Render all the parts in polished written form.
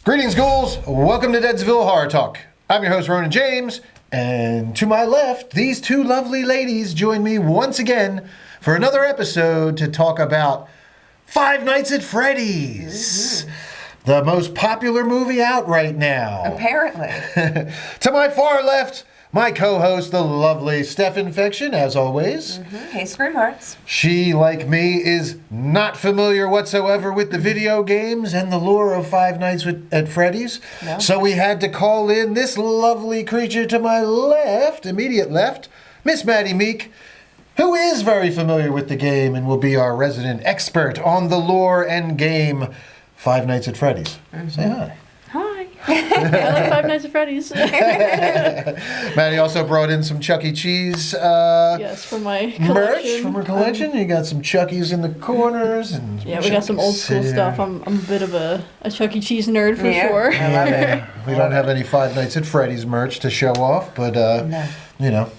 Greetings, ghouls. Welcome to Deadsville Horror Talk. I'm your host, Ronin James, and to my left, these two lovely ladies join me once again for another episode to talk about Five Nights at Freddy's, the most popular movie out right now. Apparently. To my far left, my co-host, the lovely Steph Infection, as always. Hey, Scream Hearts. She, like me, is not familiar whatsoever with the video games and the lore of Five Nights at Freddy's. No. So we had to call in this lovely creature to my left, immediate left, Miss Maddy Meek, who is very familiar with the game and will be our resident expert on the lore and game Five Nights at Freddy's. Say hi. Hi. I like Five Nights at Freddy's. Maddy also brought in some Chuck E. Cheese Yes, from my collection. merch from her collection. You got some Chuckies in the corners. And Yeah, we got some old school stuff. I'm a bit of a Chuck E. Cheese nerd for sure. I love it. We don't have any Five Nights at Freddy's merch to show off, but, No. you know,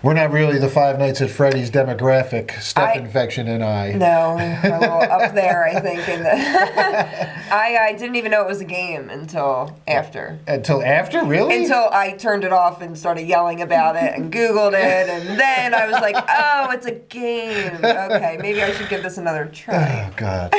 we're not really the Five Nights at Freddy's demographic, Steph Infection and I. No, we're a little up there, I think. In the I didn't even know it was a game until after. Until after? Really? Until I turned it off and started yelling about it and Googled it, and then I was like, oh, it's a game. Okay, maybe I should give this another try. Oh, God.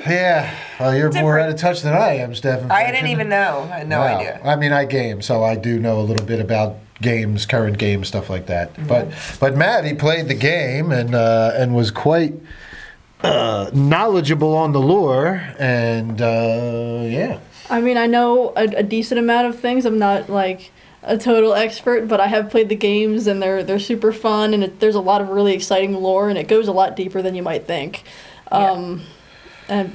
Yeah. Well, you're more out of touch than I am, Steph Infection. I didn't even know. I had no idea. I mean, I game, so I do know a little bit about games, current games, stuff like that. But Maddy played the game and was quite knowledgeable on the lore, and yeah. I mean, I know a decent amount of things. I'm not like a total expert, but I have played the games, and they're super fun, and there's a lot of really exciting lore, and it goes a lot deeper than you might think.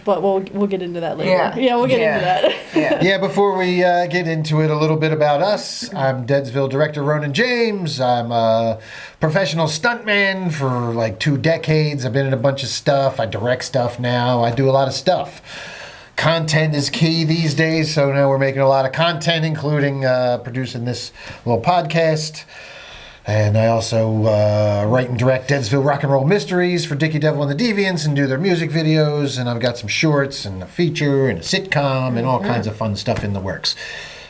But we'll get into that later. Yeah, we'll get into that. Yeah, before we get into it, a little bit about us. I'm Deadsville director Ronin James. I'm a professional stuntman for like 2 decades. I've been in a bunch of stuff. I direct stuff now. I do a lot of stuff. Content is key these days, so now we're making a lot of content, including producing this little podcast. And I also write and direct Deadsville Rock and Roll Mysteries for Dickie Devil and the Deviants and do their music videos. And I've got some shorts and a feature and a sitcom and all kinds of fun stuff in the works.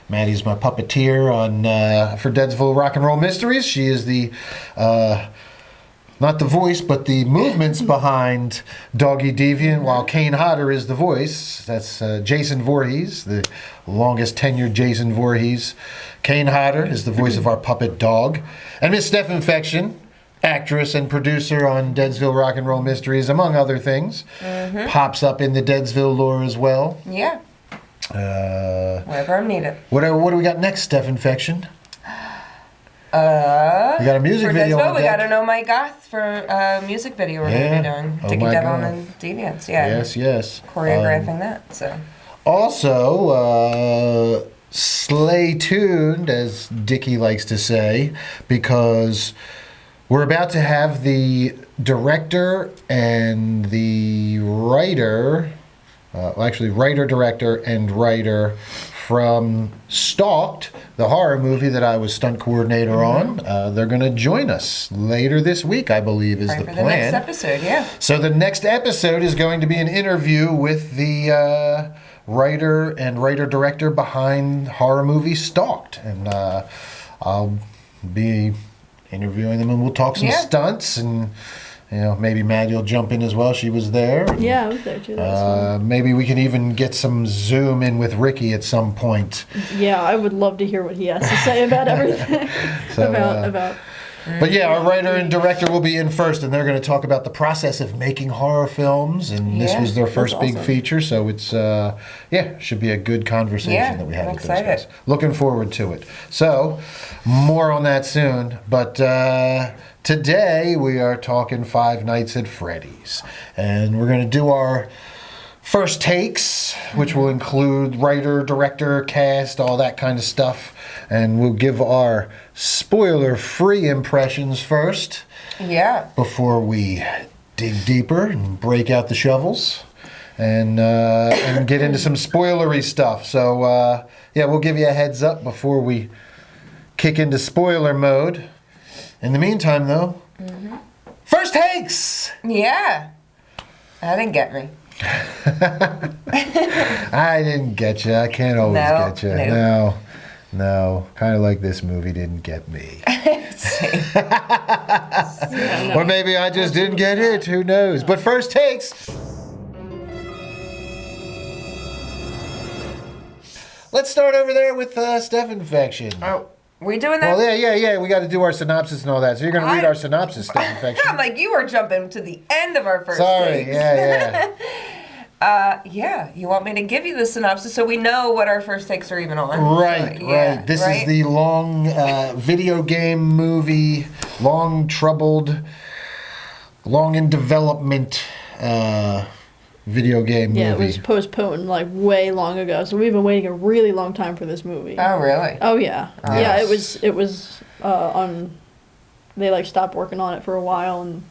Maddy's my puppeteer for Deadsville Rock and Roll Mysteries. She is the, not the voice, but the movements behind Doggy Deviant, while Kane Hodder is the voice. That's Jason Voorhees, the longest tenured Jason Voorhees. Kane Hodder is the voice of our puppet dog. And Miss Steph Infection, actress and producer on Deadsville Rock and Roll Mysteries, among other things. Pops up in the Deadsville lore as well. Yeah. Wherever I'm needed. What do we got next, Steph Infection? We got a music video on We deck. got to know my goth for music video we're going to be doing. Oh Dickie my Devil God. and Deviants, yeah. Yes. Choreographing that, so. Also, stay tuned, as Dickie likes to say, because we're about to have the director and the writer, writer, director, and writer from Stalked, the horror movie that I was stunt coordinator on. They're going to join us later this week, I believe, is the plan. For the next episode, yeah. So the next episode is going to be an interview with the writer and writer-director behind horror movie Stalked. And I'll be interviewing them, and we'll talk some stunts, and maybe Maddy will jump in as well. She was there. Yeah, I was there too. That was fun. Maybe we can even get some Zoom in with Ricky at some point. Yeah, I would love to hear what he has to say about everything. about. But yeah, our writer and director will be in first, and they're going to talk about the process of making horror films. And this was their first big feature, so it's should be a good conversation that we have with those guys. Looking forward to it. So, more on that soon. But today we are talking Five Nights at Freddy's, and we're going to do our first takes, which will include writer, director, cast, all that kind of stuff. And we'll give our spoiler-free impressions first. Yeah. Before we dig deeper and break out the shovels and get into some spoilery stuff. So, we'll give you a heads up before we kick into spoiler mode. In the meantime, though, first takes! Yeah. That didn't get me. I didn't get you. I can't always No, get you. no. No. Kind of like this movie didn't get me. Yeah, Or maybe I just didn't get it. Who knows? But first takes. Let's start over there with Steph Infection. Oh, we doing that? Well, yeah. We got to do our synopsis and all that. So you're going to read our synopsis, Steph Infection. I'm like, you are jumping to the end of our first Sorry. takes. Yeah. Yeah, you want me to give you the synopsis so we know what our first takes are even on? Right, So, yeah, right. This right? is the long video game movie, long in development video game movie. Yeah, it was postponed like way long ago. So we've been waiting a really long time for this movie. Oh, really? Oh yeah, yeah. Yes. It was on. They like stopped working on it for a while, and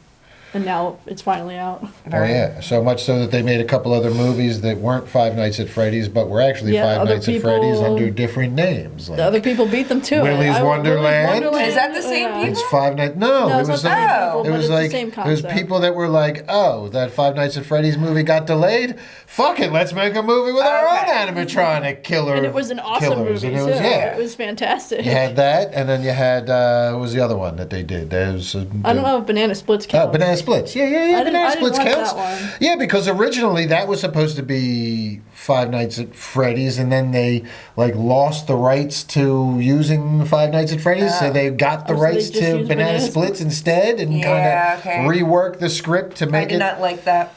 now it's finally out. Oh yeah, so much so that they made a couple other movies that weren't Five Nights at Freddy's, but were actually Yeah, Five other Nights at people- Freddy's under different names. Like The other people beat them too. Willy's Wonderland? Is that the same people? it's Five Nights. No, No, it it's was not the same people, it but was it's like the same it was concept. people that were like, oh, that Five Nights at Freddy's movie got delayed. Fuck it, let's make a movie with our own Okay. animatronic killer. And it was an awesome killers. movie And too. it was, yeah. It was fantastic. You had that, and then you had what was the other one that they did? There was I don't know if Banana Splits Oh, count. Banana Splits. Yeah. I Banana didn't Splits watch counts. that one. Yeah, because originally that was supposed to be Five Nights at Freddy's, and then they like lost the rights to using Five Nights at Freddy's, so they got the Oh, so they rights just to used Banana Banana Splits instead, and Yeah, kind of okay. reworked the script to I make did it. not like that.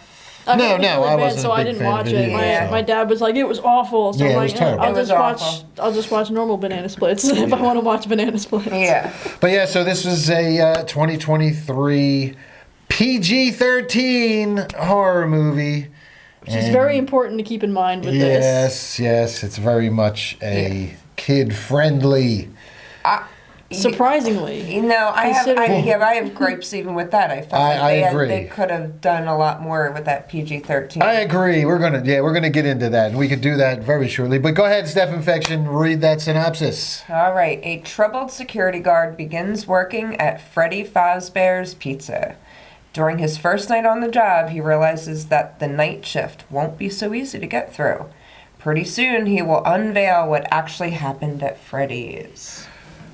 I No, heard it was no, really I bad, wasn't a so I big didn't fan of watch it it. either, My, so. my dad was like, it was awful. So Yeah, I'm it like, was terrible. I'll It was just watch. awful. I'll just watch normal Banana Splits if I want to watch Banana Splits. Yeah. But yeah, so this was a 2023 PG-13 horror movie. Which is very important to keep in mind with this. Yes, it's very much a kid-friendly. Surprisingly. You know, I Considering- have gripes even with that. I felt I like agree. they could have done a lot more with that PG-13. I agree. We're gonna get into that, and we could do that very shortly. But go ahead, Steph Infection, read that synopsis. All right. A troubled security guard begins working at Freddy Fazbear's Pizza. During his first night on the job, he realizes that the night shift won't be so easy to get through. Pretty soon, he will unveil what actually happened at Freddy's.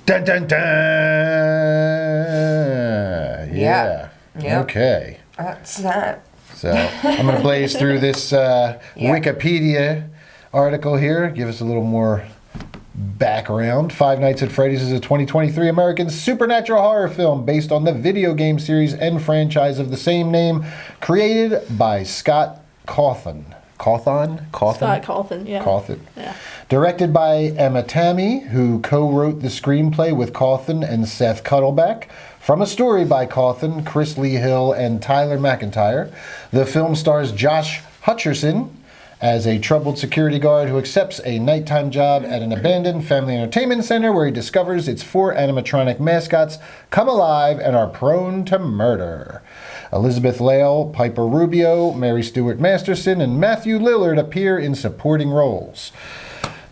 Dun dun dun. Yeah. Yep. Okay. That's that. So I'm gonna blaze through this Wikipedia article here. Give us a little more background. Five Nights at Freddy's is a 2023 American supernatural horror film based on the video game series and franchise of the same name, created by Scott Cawthon. Scott Cawthon, yeah. Cawthon. Yeah. Directed by Emma Tammy, who co-wrote the screenplay with Cawthon and Seth Cuddleback. From a story by Cawthon, Chris Lee Hill, and Tyler McIntyre. The film stars Josh Hutcherson as a troubled security guard who accepts a nighttime job at an abandoned family entertainment center where he discovers its 4 animatronic mascots come alive and are prone to murder. Elizabeth Lail, Piper Rubio, Mary Stuart Masterson, and Matthew Lillard appear in supporting roles.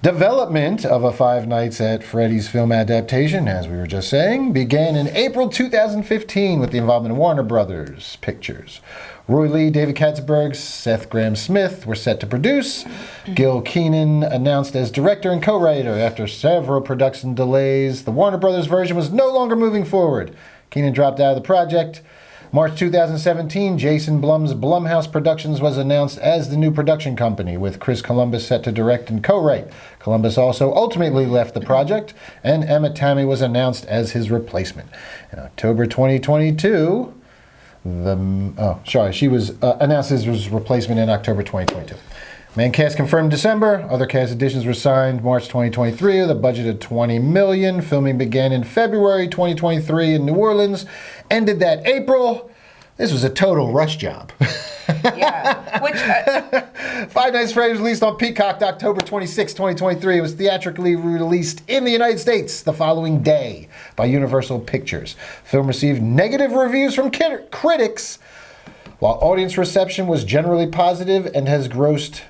Development of a Five Nights at Freddy's film adaptation, as we were just saying, began in April 2015 with the involvement of Warner Brothers Pictures. Roy Lee, David Katzenberg, Seth Graham-Smith were set to produce. Gil Keenan announced as director and co-writer. After several production delays, the Warner Brothers version was no longer moving forward. Keenan dropped out of the project. March 2017, Jason Blum's Blumhouse Productions was announced as the new production company, with Chris Columbus set to direct and co-write. Columbus also ultimately left the project, and Emma Tammy was announced as his replacement. In October 2022, she was announced as his replacement in October 2022. Main cast confirmed December. Other cast additions were signed March 2023 with a budget of $20 million. Filming began in February 2023 in New Orleans. Ended that April. This was a total rush job. Yeah. Which, Five Nights at Freddy's was released on Peacock October 26, 2023. It was theatrically released in the United States the following day by Universal Pictures. Film received negative reviews from critics, while audience reception was generally positive and has grossed,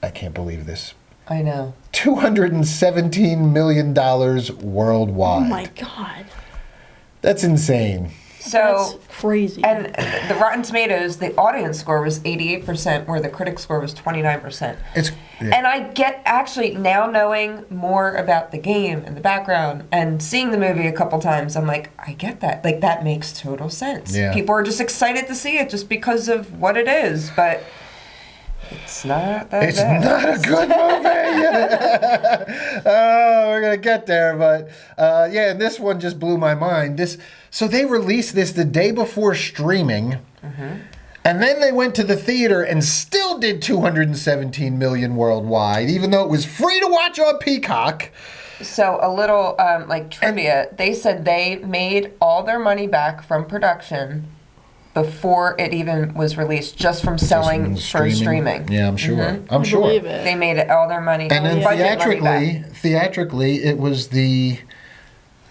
I can't believe this, I know. $217 million worldwide. Oh my god. That's insane. So That's crazy. and the Rotten Tomatoes, the audience score was 88%, where the critic score was 29%. It's And I get, actually, now knowing more about the game and the background and seeing the movie a couple times, I'm like, I get that. Like, that makes total sense. Yeah. People are just excited to see it just because of what it is, but it's not that It's bad. not a good movie. Oh, we're gonna get there, but yeah, and this one just blew my mind. So they released this the day before streaming, and then they went to the theater and still did 217 million worldwide, even though it was free to watch on Peacock. So a little like trivia, they said they made all their money back from production before it even was released, just from selling for streaming. Yeah, I'm sure. I'm I sure. believe it. They made it all their money. And then budget money back. theatrically, it was the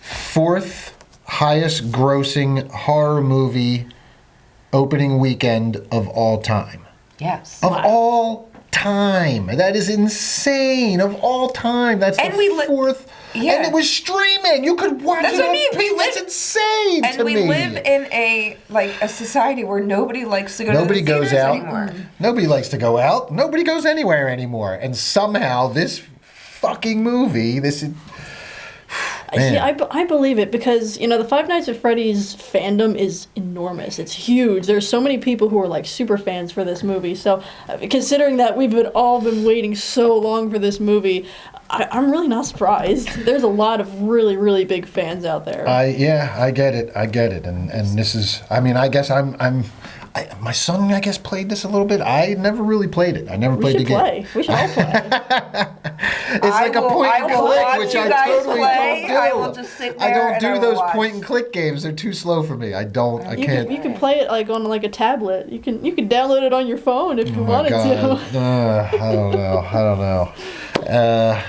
fourth highest grossing horror movie opening weekend of all time. Yes. Of all time. That is insane. Of all time. That's And the we li- fourth. Yeah. And it was streaming. You could watch That's it what I on mean. We That's live- insane And to we me. live in a society where nobody likes to go Nobody to the goes theaters out. anymore. Nobody likes to go out. Nobody goes anywhere anymore. And somehow this fucking movie, Man. See, I believe it because, you know, the Five Nights at Freddy's fandom is enormous. It's huge. There's so many people who are like super fans for this movie. So considering that we've all been waiting so long for this movie, I'm really not surprised. There's a lot of really, really big fans out there. I get it. And this is, I mean, I guess my son, I guess, played this a little bit. I never really played it. I never we played should the game. play. We should all play. It's like a point and I will click, watch which you I guys totally play. don't do. I will just sit I there don't and do I will those watch. point and click games. They're too slow for me. I You can't. can play it like on like a tablet. You can download it on your phone if you Oh my wanted God. to. I don't know.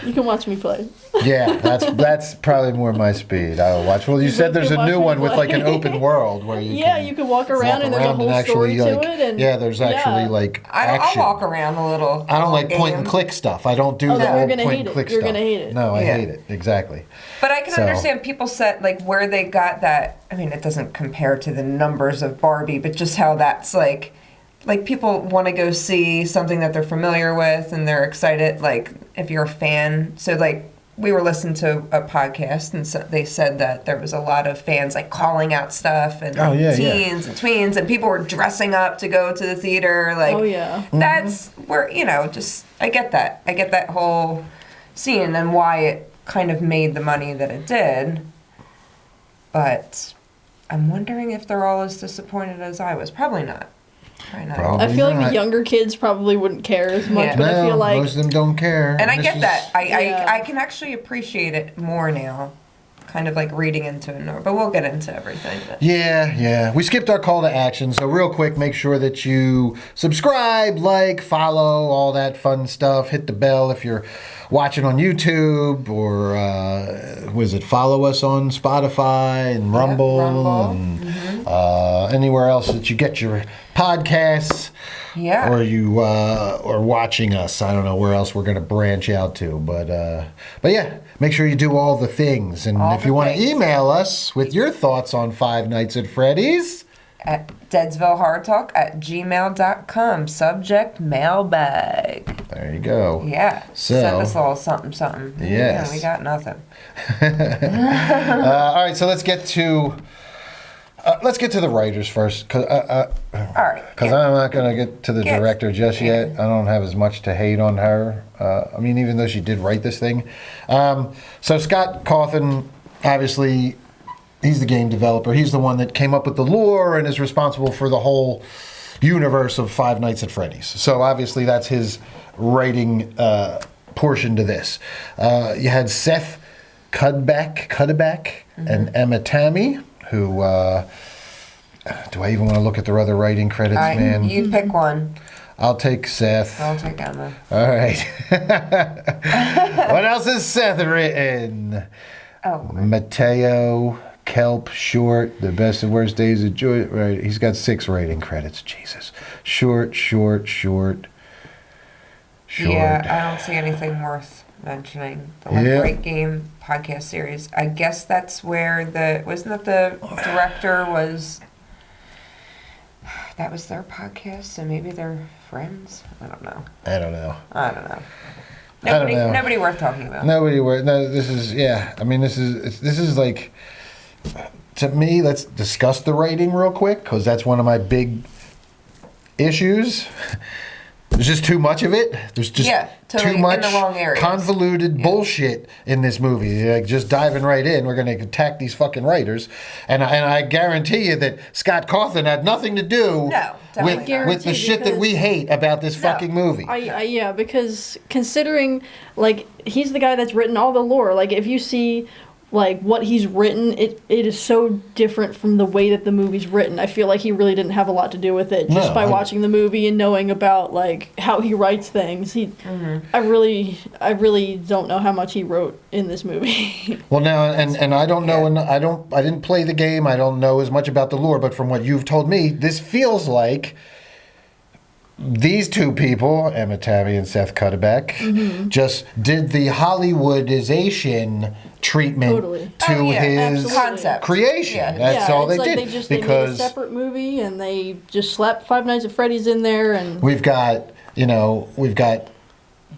You can watch me play. Yeah, that's probably more my speed. I'll watch. Well, you said there's a watch new me one with like an play. open world where you Yeah, can you can walk around and there's a whole story like, to it. And yeah, there's actually like I'll action. walk around a little. I don't like game. point and click stuff. I don't do Oh, the then you're old gonna point hate and it. click You're stuff. gonna hate it. No, I Yeah. hate it. Exactly. But I can So- understand people said like where they got that. I mean, it doesn't compare to the numbers of Barbie, but just how that's like people want to go see something that they're familiar with and they're excited. Like if you're a fan, so like we were listening to a podcast and so they said that there was a lot of fans like calling out stuff and Oh, yeah, teens and tweens and people were dressing up to go to the theater. Like Oh, yeah. that's where just I get that. I get that whole scene and why it kind of made the money that it did. But I'm wondering if they're all as disappointed as I was. Probably not. Probably not. Probably I feel like not. the younger kids probably wouldn't care as much, Yeah. but I feel like most of them don't care. And I This get is- that. Yeah. I can actually appreciate it more now. Kind of like reading into it more. But we'll get into everything. Yeah. We skipped our call to action, so real quick, make sure that you subscribe, like, follow, all that fun stuff. Hit the bell if you're watching on YouTube, or follow us on Spotify and Rumble, Rumble. and anywhere else that you get your podcasts. Yeah. Or you or watching us. I don't know where else we're going to branch out to, but yeah, make sure you do all the things. And All if the you want to things. email us with your thoughts on Five Nights at Freddy's, At deadsvillehardtalk@gmail.com. Subject mailbag. there you go. Yeah. So- Send us a little something, something. Yes. Yeah, we got nothing. All right, so let's get to the writers first, because All right. I'm not going to get to the Yes. director just Yeah. yet. I don't have as much to hate on her. I mean, even though she did write this thing. So Scott Cawthon, obviously, he's the game developer. He's the one that came up with the lore and is responsible for the whole universe of Five Nights at Freddy's. So obviously that's his writing portion to this. You had Seth Cuddeback and Emma Tammy, who... do I even want to look at their other writing credits, man? You pick one. I'll take Seth. I'll take Emma. All right. What else has Seth written? Oh. Mateo, Kelp, Short, The Best and Worst Days of Joy. Right, he's got 6 rating credits. Jesus. Short. Yeah, I don't see anything worth mentioning the Left Right Game podcast series. I guess that's where wasn't that the director was. That was their podcast, so maybe they're friends. I don't know. Nobody worth talking about. Nobody worth. No, this is I mean, this is like, to me. Let's discuss the writing real quick because that's one of my big issues. There's just too much of it. There's just too much in the wrong areas. Convoluted bullshit in this movie. Like, just diving right in, we're going to attack these fucking writers, and I guarantee you that Scott Cawthon had nothing to do with the shit that we hate about this fucking movie. Yeah, because considering, like, he's the guy that's written all the lore. Like, if you see, like, what he's written, it is so different from the way that the movie's written. I feel like he really didn't have a lot to do with it just by watching the movie and knowing about, like, how he writes things. I really don't know how much he wrote in this movie. Well, now, and I don't know, and I didn't play the game. I don't know as much about the lore, but from what you've told me, this feels like these two people, Emma Tammy and Seth Cuddeback, just did the Hollywoodization treatment to his concept creation. That's all they did. They made a separate movie and they just slapped Five Nights at Freddy's in there, and we've got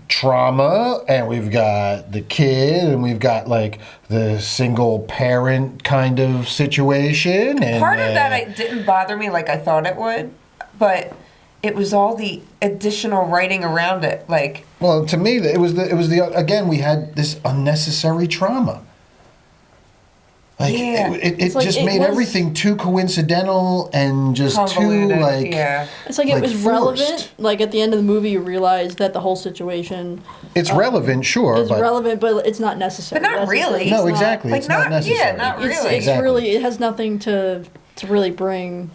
trauma, and we've got the kid, and we've got like the single parent kind of situation. And part of that it didn't bother me like I thought it would, but it was all the additional writing around it, like. Well, to me, it was the again, we had this unnecessary trauma. Like, it like just made everything too coincidental and just too, like. Yeah. It's like it was forced. Relevant. Like, at the end of the movie, you realize that the whole situation. It's relevant, sure. It's relevant, but it's not necessary. But not really. No, exactly. It's not necessary. Yeah, not really. It's really, it has nothing to really bring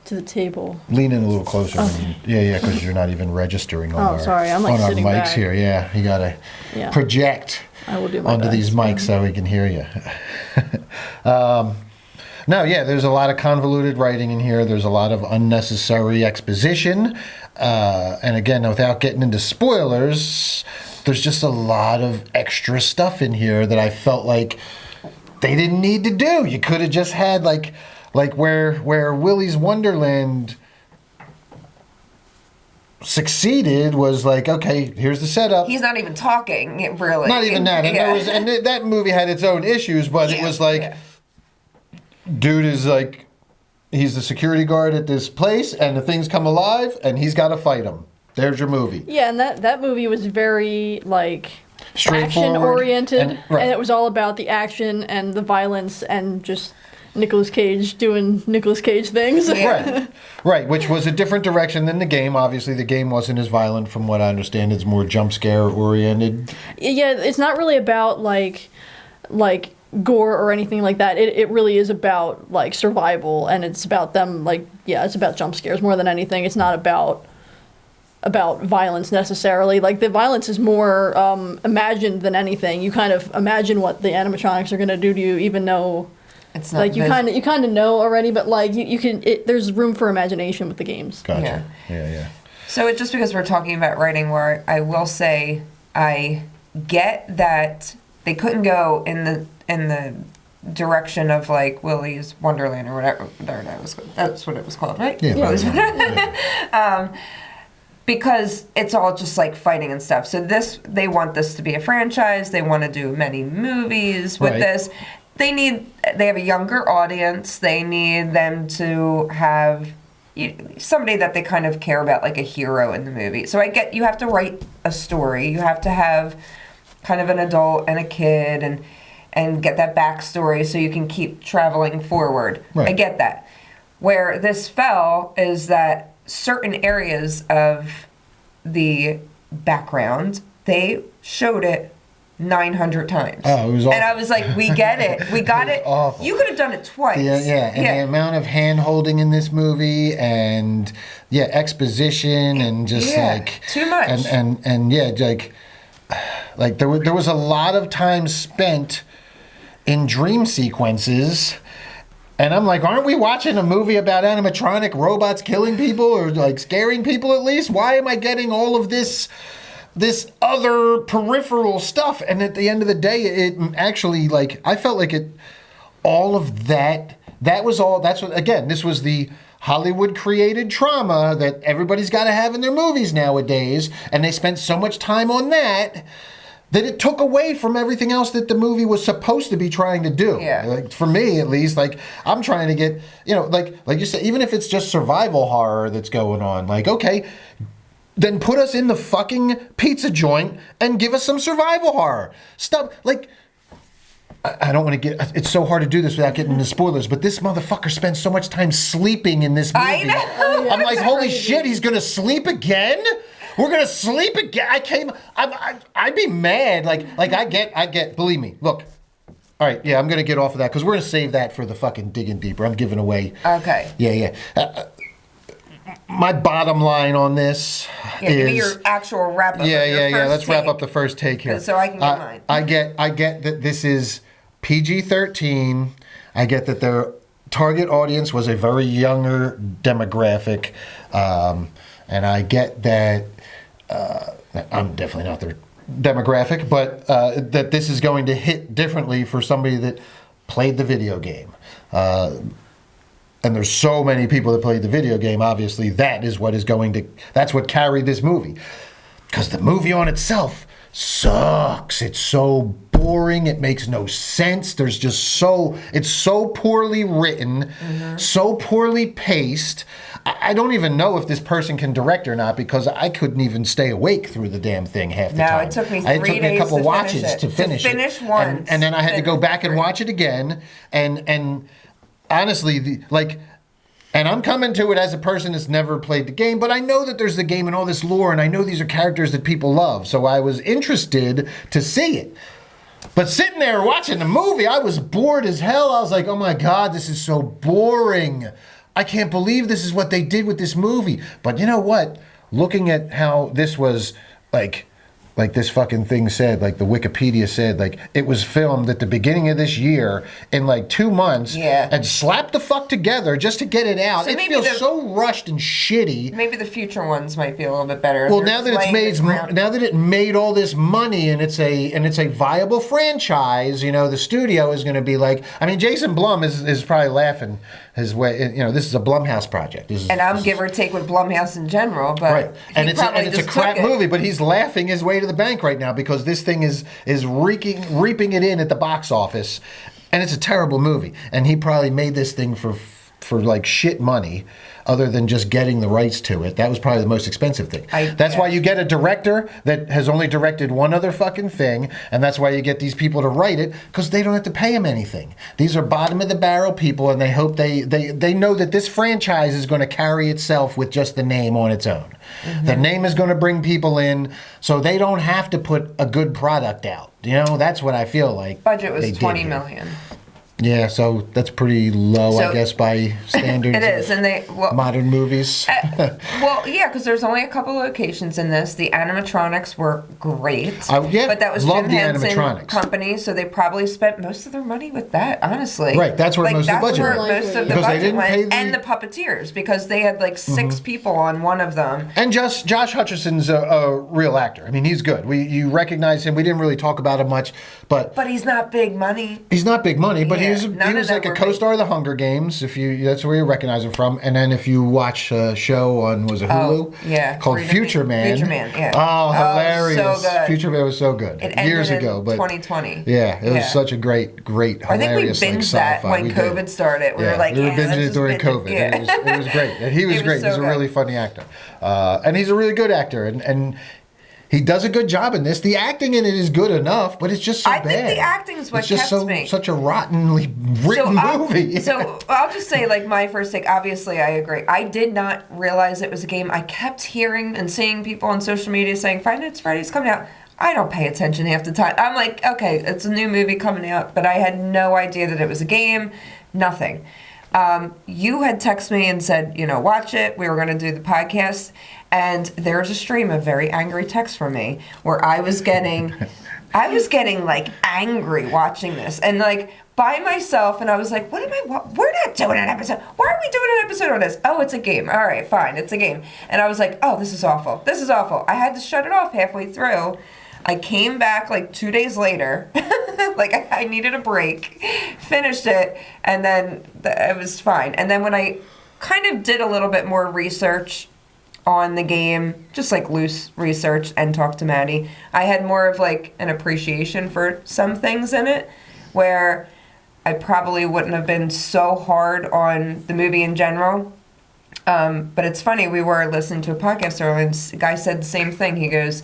to the table. Lean in a little closer. Okay. Because you're not even registering on I'm like our sitting mics back. here. Yeah, you gotta project I will do my onto best. these mics so we can hear you. There's a lot of convoluted writing in here. There's a lot of unnecessary exposition, and again, without getting into spoilers, there's just a lot of extra stuff in here that I felt like they didn't need to do. You could have just had like where Willy's Wonderland succeeded was like, okay, here's the setup. He's not even talking, really. Not even that. And that movie had its own issues, but it was like, dude is like, he's the security guard at this place, and the things come alive, and he's got to fight them. There's your movie. Yeah, and that movie was very, like, action-oriented. And it was all about the action and the violence and just Nicolas Cage doing Nicolas Cage things. Right, which was a different direction than the game. Obviously, the game wasn't as violent, from what I understand. It's more jump scare oriented. Yeah, it's not really about like gore or anything like that. It really is about like survival, and it's about them it's about jump scares more than anything. It's not about violence necessarily. Like, the violence is more imagined than anything. You kind of imagine what the animatronics are going to do to you, even though it's not like you kind of know already, but like you can. There's room for imagination with the games. Gotcha. Yeah. So just because we're talking about writing, where I will say I get that they couldn't go in the direction of like Willy's Wonderland or whatever that was. That's what it was called, right? Yeah. Willy's Wonderland. Because it's all just like fighting and stuff. So they want this to be a franchise. They want to do many movies with this. They have a younger audience. They need them to have somebody that they kind of care about, like a hero in the movie. So I get you have to write a story. You have to have kind of an adult and a kid and get that backstory so you can keep traveling forward. Right. I get that. Where this fell is that certain areas of the background, they showed it 900 times. Oh, it was awful. And I was like, we get it. We got it. Awful. You could have done it twice. The amount of hand-holding in this movie and, exposition and just, too much. And like there was a lot of time spent in dream sequences. And I'm like, aren't we watching a movie about animatronic robots killing people or, like, scaring people at least? Why am I getting all of this this other peripheral stuff. And at the end of the day, it actually, like, I felt like it, all of that, that was all, that's what, again, this was the Hollywood created trauma that everybody's got to have in their movies nowadays. And they spent so much time on that it took away from everything else that the movie was supposed to be trying to do. Yeah. Like, for me, at least, like, I'm trying to get, you know, like you said, even if it's just survival horror that's going on, like, okay, then put us in the fucking pizza joint and give us some survival horror. Stop, like, I don't want to get, it's so hard to do this without getting into spoilers, but this motherfucker spends so much time sleeping in this movie. I know. I'm like, holy shit, he's gonna sleep again? We're gonna sleep again? I'd be mad. Like I get, believe me, look. All right, yeah, I'm gonna get off of that because we're gonna save that for the fucking digging deeper. I'm giving away. Okay. Yeah. My bottom line on this is... Give me your actual wrap-up. Yeah. Let's wrap up the first take here. So I can get mine. I get that this is PG-13. I get that their target audience was a very younger demographic. And I get that... I'm definitely not their demographic, but that this is going to hit differently for somebody that played the video game. And there's so many people that played the video game, obviously that is what is going to, that's what carried this movie. Because the movie on itself sucks. It's so boring. It makes no sense. There's just it's so poorly written, so poorly paced. I don't even know if this person can direct or not because I couldn't even stay awake through the damn thing half the time. No, it took me 3 It took me a days couple to watches finish it. to finish it. To finish once. And then I had to go back and three. watch it again. And honestly, and I'm coming to it as a person that's never played the game, but I know that there's the game and all this lore, and I know these are characters that people love, so I was interested to see it. But sitting there watching the movie, I was bored as hell. I was like, oh my God, this is so boring. I can't believe this is what they did with this movie. But you know what? Looking at how this was, like this fucking thing said, like the Wikipedia said, like it was filmed at the beginning of this year in like 2 months and slapped the fuck together just to get it out. So it feels so rushed and shitty. Maybe the future ones might be a little bit better. Well, now that it made all this money and it's a viable franchise, you know, the studio is going to be like, I mean, Jason Blum is probably laughing his way. You know, this is a Blumhouse project. I'm give or take with Blumhouse in general, but right. And it's a crap movie, but he's laughing his way to the bank right now because this thing is reaping it in at the box office, and it's a terrible movie. And he probably made this thing for like shit money, other than just getting the rights to it. That was probably the most expensive thing. That's why you get a director that has only directed one other fucking thing, and that's why you get these people to write it, because they don't have to pay him anything. These are bottom of the barrel people, and they hope they know that this franchise is going to carry itself with just the name on its own. The name is going to bring people in, so they don't have to put a good product out. You know, that's what I feel like. Budget was $20 million. Yeah, so that's pretty low, I guess, by standards. It is, and modern movies. Well, yeah, because there's only a couple locations in this. The animatronics were great, but that was love Jim the Henson animatronics company, so they probably spent most of their money with that. Honestly, right? That's where most of the budget went. Most of the budget went, and the puppeteers, because they had like 6 people on one of them. And Josh Hutcherson's a real actor. I mean, he's good. You recognize him. We didn't really talk about him much, but he's not big money. He's not big money, but he was like a co-star of the Hunger Games. That's where you recognize him from. And then if you watch a show on Hulu, called Future Man. Future Man, yeah. Oh, hilarious! So good. Future Man was so good. It years ended ago, in but 2020. Yeah, it was such a great, I think we hilarious binged that when COVID started. We were like, we were binging it during COVID. Yeah. It was great. And he was great. He's a really funny actor, and he's a really good actor, and he does a good job in this. The acting in it is good enough, but it's just so bad. I think the acting is what kept me. Such a rottenly written movie. So I'll just say, like, my first take, obviously I agree. I did not realize it was a game. I kept hearing and seeing people on social media saying, Five Nights at Freddy's coming out. I don't pay attention half the time. I'm like, okay, it's a new movie coming out, but I had no idea that it was a game, nothing. You had texted me and said, watch it. We were going to do the podcast. And there's a stream of very angry texts from me where I was getting I was getting like angry watching this and like by myself, and I was like, we're not doing an episode. Why are we doing an episode on this? Oh, it's a game. All right, fine, it's a game. And I was like, oh, this is awful. This is awful. I had to shut it off halfway through. I came back like 2 days later, like I needed a break, finished it, and then it was fine. And then when I kind of did a little bit more research on the game, just like loose research, and talked to Maddy, I had more of like an appreciation for some things in it, where I probably wouldn't have been so hard on the movie in general. But it's funny, we were listening to a podcast earlier, and the guy said the same thing. He goes,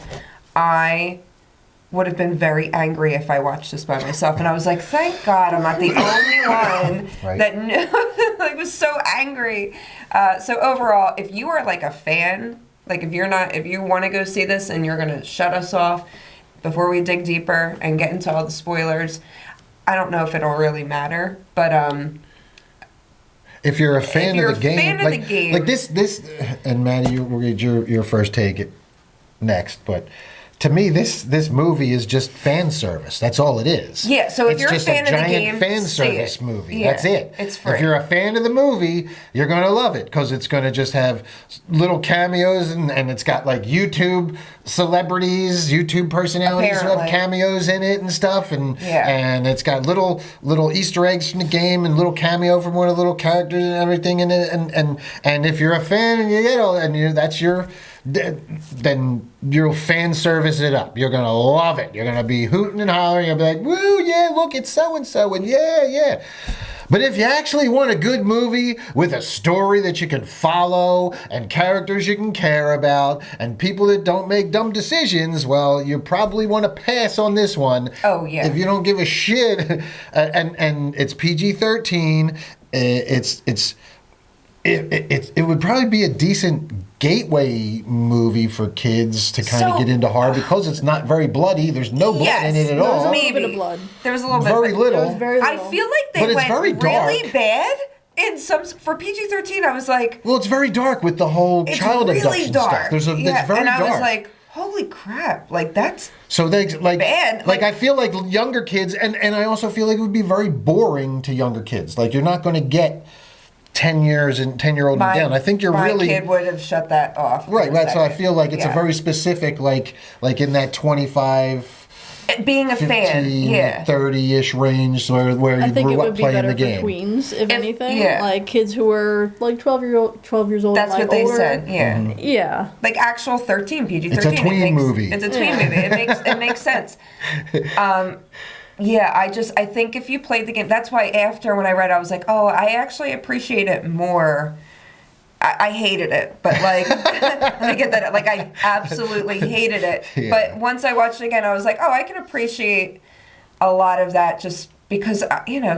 I would have been very angry if I watched this by myself. And I was like, thank God I'm not the only one Right. that knew, like, was so angry. So overall, if you are like a fan, like if you want to go see this and you're going to shut us off before we dig deeper and get into all the spoilers, I don't know if it'll really matter, but if you're a fan you're of the a game, fan of like, the game. like this, and Maddy, we'll read your first take it next, but to me, this movie is just fan service. That's all it is. Yeah, so if it's you're a just fan of the giant game, fan see service it. movie. Yeah, That's it. it's free. If you're a fan of the movie, you're gonna love it because it's gonna just have little cameos and it's got like YouTube celebrities, YouTube personalities who have Apparently. cameos in it and stuff, and Yeah. and it's got little Easter eggs from the game and little cameo from one of the little characters and everything in it. And if you're a fan and you get all that's your. Then you'll fan service it up. You're gonna love it. You're gonna be hooting and hollering. You'll be like, "Woo, yeah! Look, it's so and so, and yeah." But if you actually want a good movie with a story that you can follow and characters you can care about and people that don't make dumb decisions, well, you probably want to pass on this one. Oh, yeah. If you don't give a shit, and it's PG-13, it would probably be a decent gateway movie for kids to kind of So- get into horror because it's not very bloody. There's no blood in it at There was all. a Maybe. little bit of blood. There was a little bit. Very but- little. It was very I little. feel like they But it's went very really dark. bad in some for PG-13. I was like, Well, it's very dark with the whole it's child really abduction dark. stuff. It's very and I dark. was like, holy crap! Like that's so they like bad. Like Like- I feel like younger kids, and I also feel like it would be very boring to younger kids. Like you're not going to get 10-year-old and down. I think you're my really kid would have shut that off. right. for a That's so I second. feel like it's a Yeah. very specific like in that 25. Being a 50, fan, yeah. 30-ish range where I you think it grew up would be playing better the game. for tweens, if anything. yeah. Like kids who are like 12 years old. That's and, what like, they older. said. Yeah. Mm-hmm. Yeah. Like actual 13, PG-13. It's a tween movie. It's a tween movie. It makes sense. Yeah, I think if you played the game, that's why after when I read, I was like, oh, I actually appreciate it more. I hated it, but like, let me get that. Like, I absolutely hated it. Yeah. But once I watched it again, I was like, oh, I can appreciate a lot of that just because,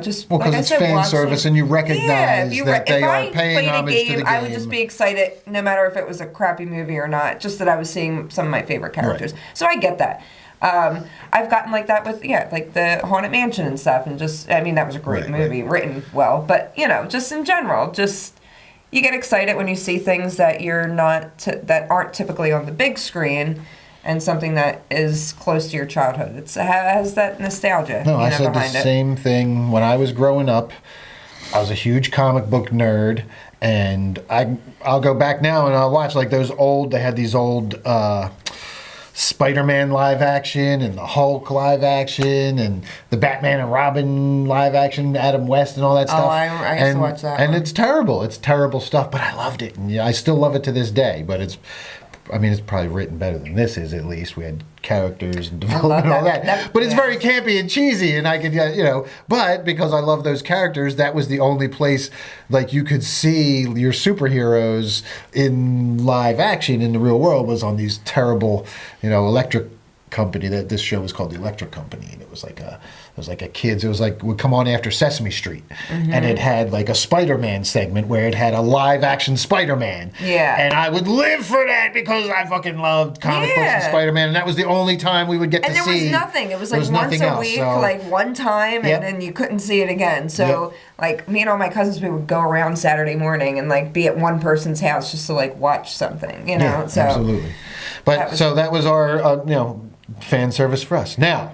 just Well, like because I it's said, fan watching- service and you recognize that they are paying played a homage to game, the I would game. just be excited no matter if it was a crappy movie or not, just that I was seeing some of my favorite characters. So I get that. I've gotten like that with, like the Haunted Mansion and stuff, and that was a great Right, movie, written well, but, just in general, you get excited when you see things that that aren't typically on the big screen, and something that is close to your childhood. It has that nostalgia. No, I said the behind it. same thing when I was growing up. I was a huge comic book nerd, and I'll go back now and I'll watch like those old. They had these old Spider-Man live action and the Hulk live action and the Batman and Robin live action, Adam West and all that stuff. I used to watch that And one. it's terrible. It's terrible stuff, but I loved it, and I still love it to this day. But it's probably written better than this is. At least we had characters and development and all that. But it's very campy and cheesy, and I could, But because I love those characters, that was the only place like you could see your superheroes in live action in the real world was on these terrible, electric company. That this show was called the Electric Company, and it was like a kids. It was like would come on after Sesame Street, and it had like a Spider-Man segment where it had a live action Spider-Man. Yeah. And I would live for that because I fucking loved comic books and Yeah. Spider-Man, and that was the only time we would get And to there see. was nothing. It was there like once nothing a else, week, so- like one time, Yep. and then you couldn't see it again. So, like, me and all my cousins, we would go around Saturday morning and, like, be at one person's house just to, like, watch something, Yeah, So, absolutely. But that was- so that was our fan service for us. Now,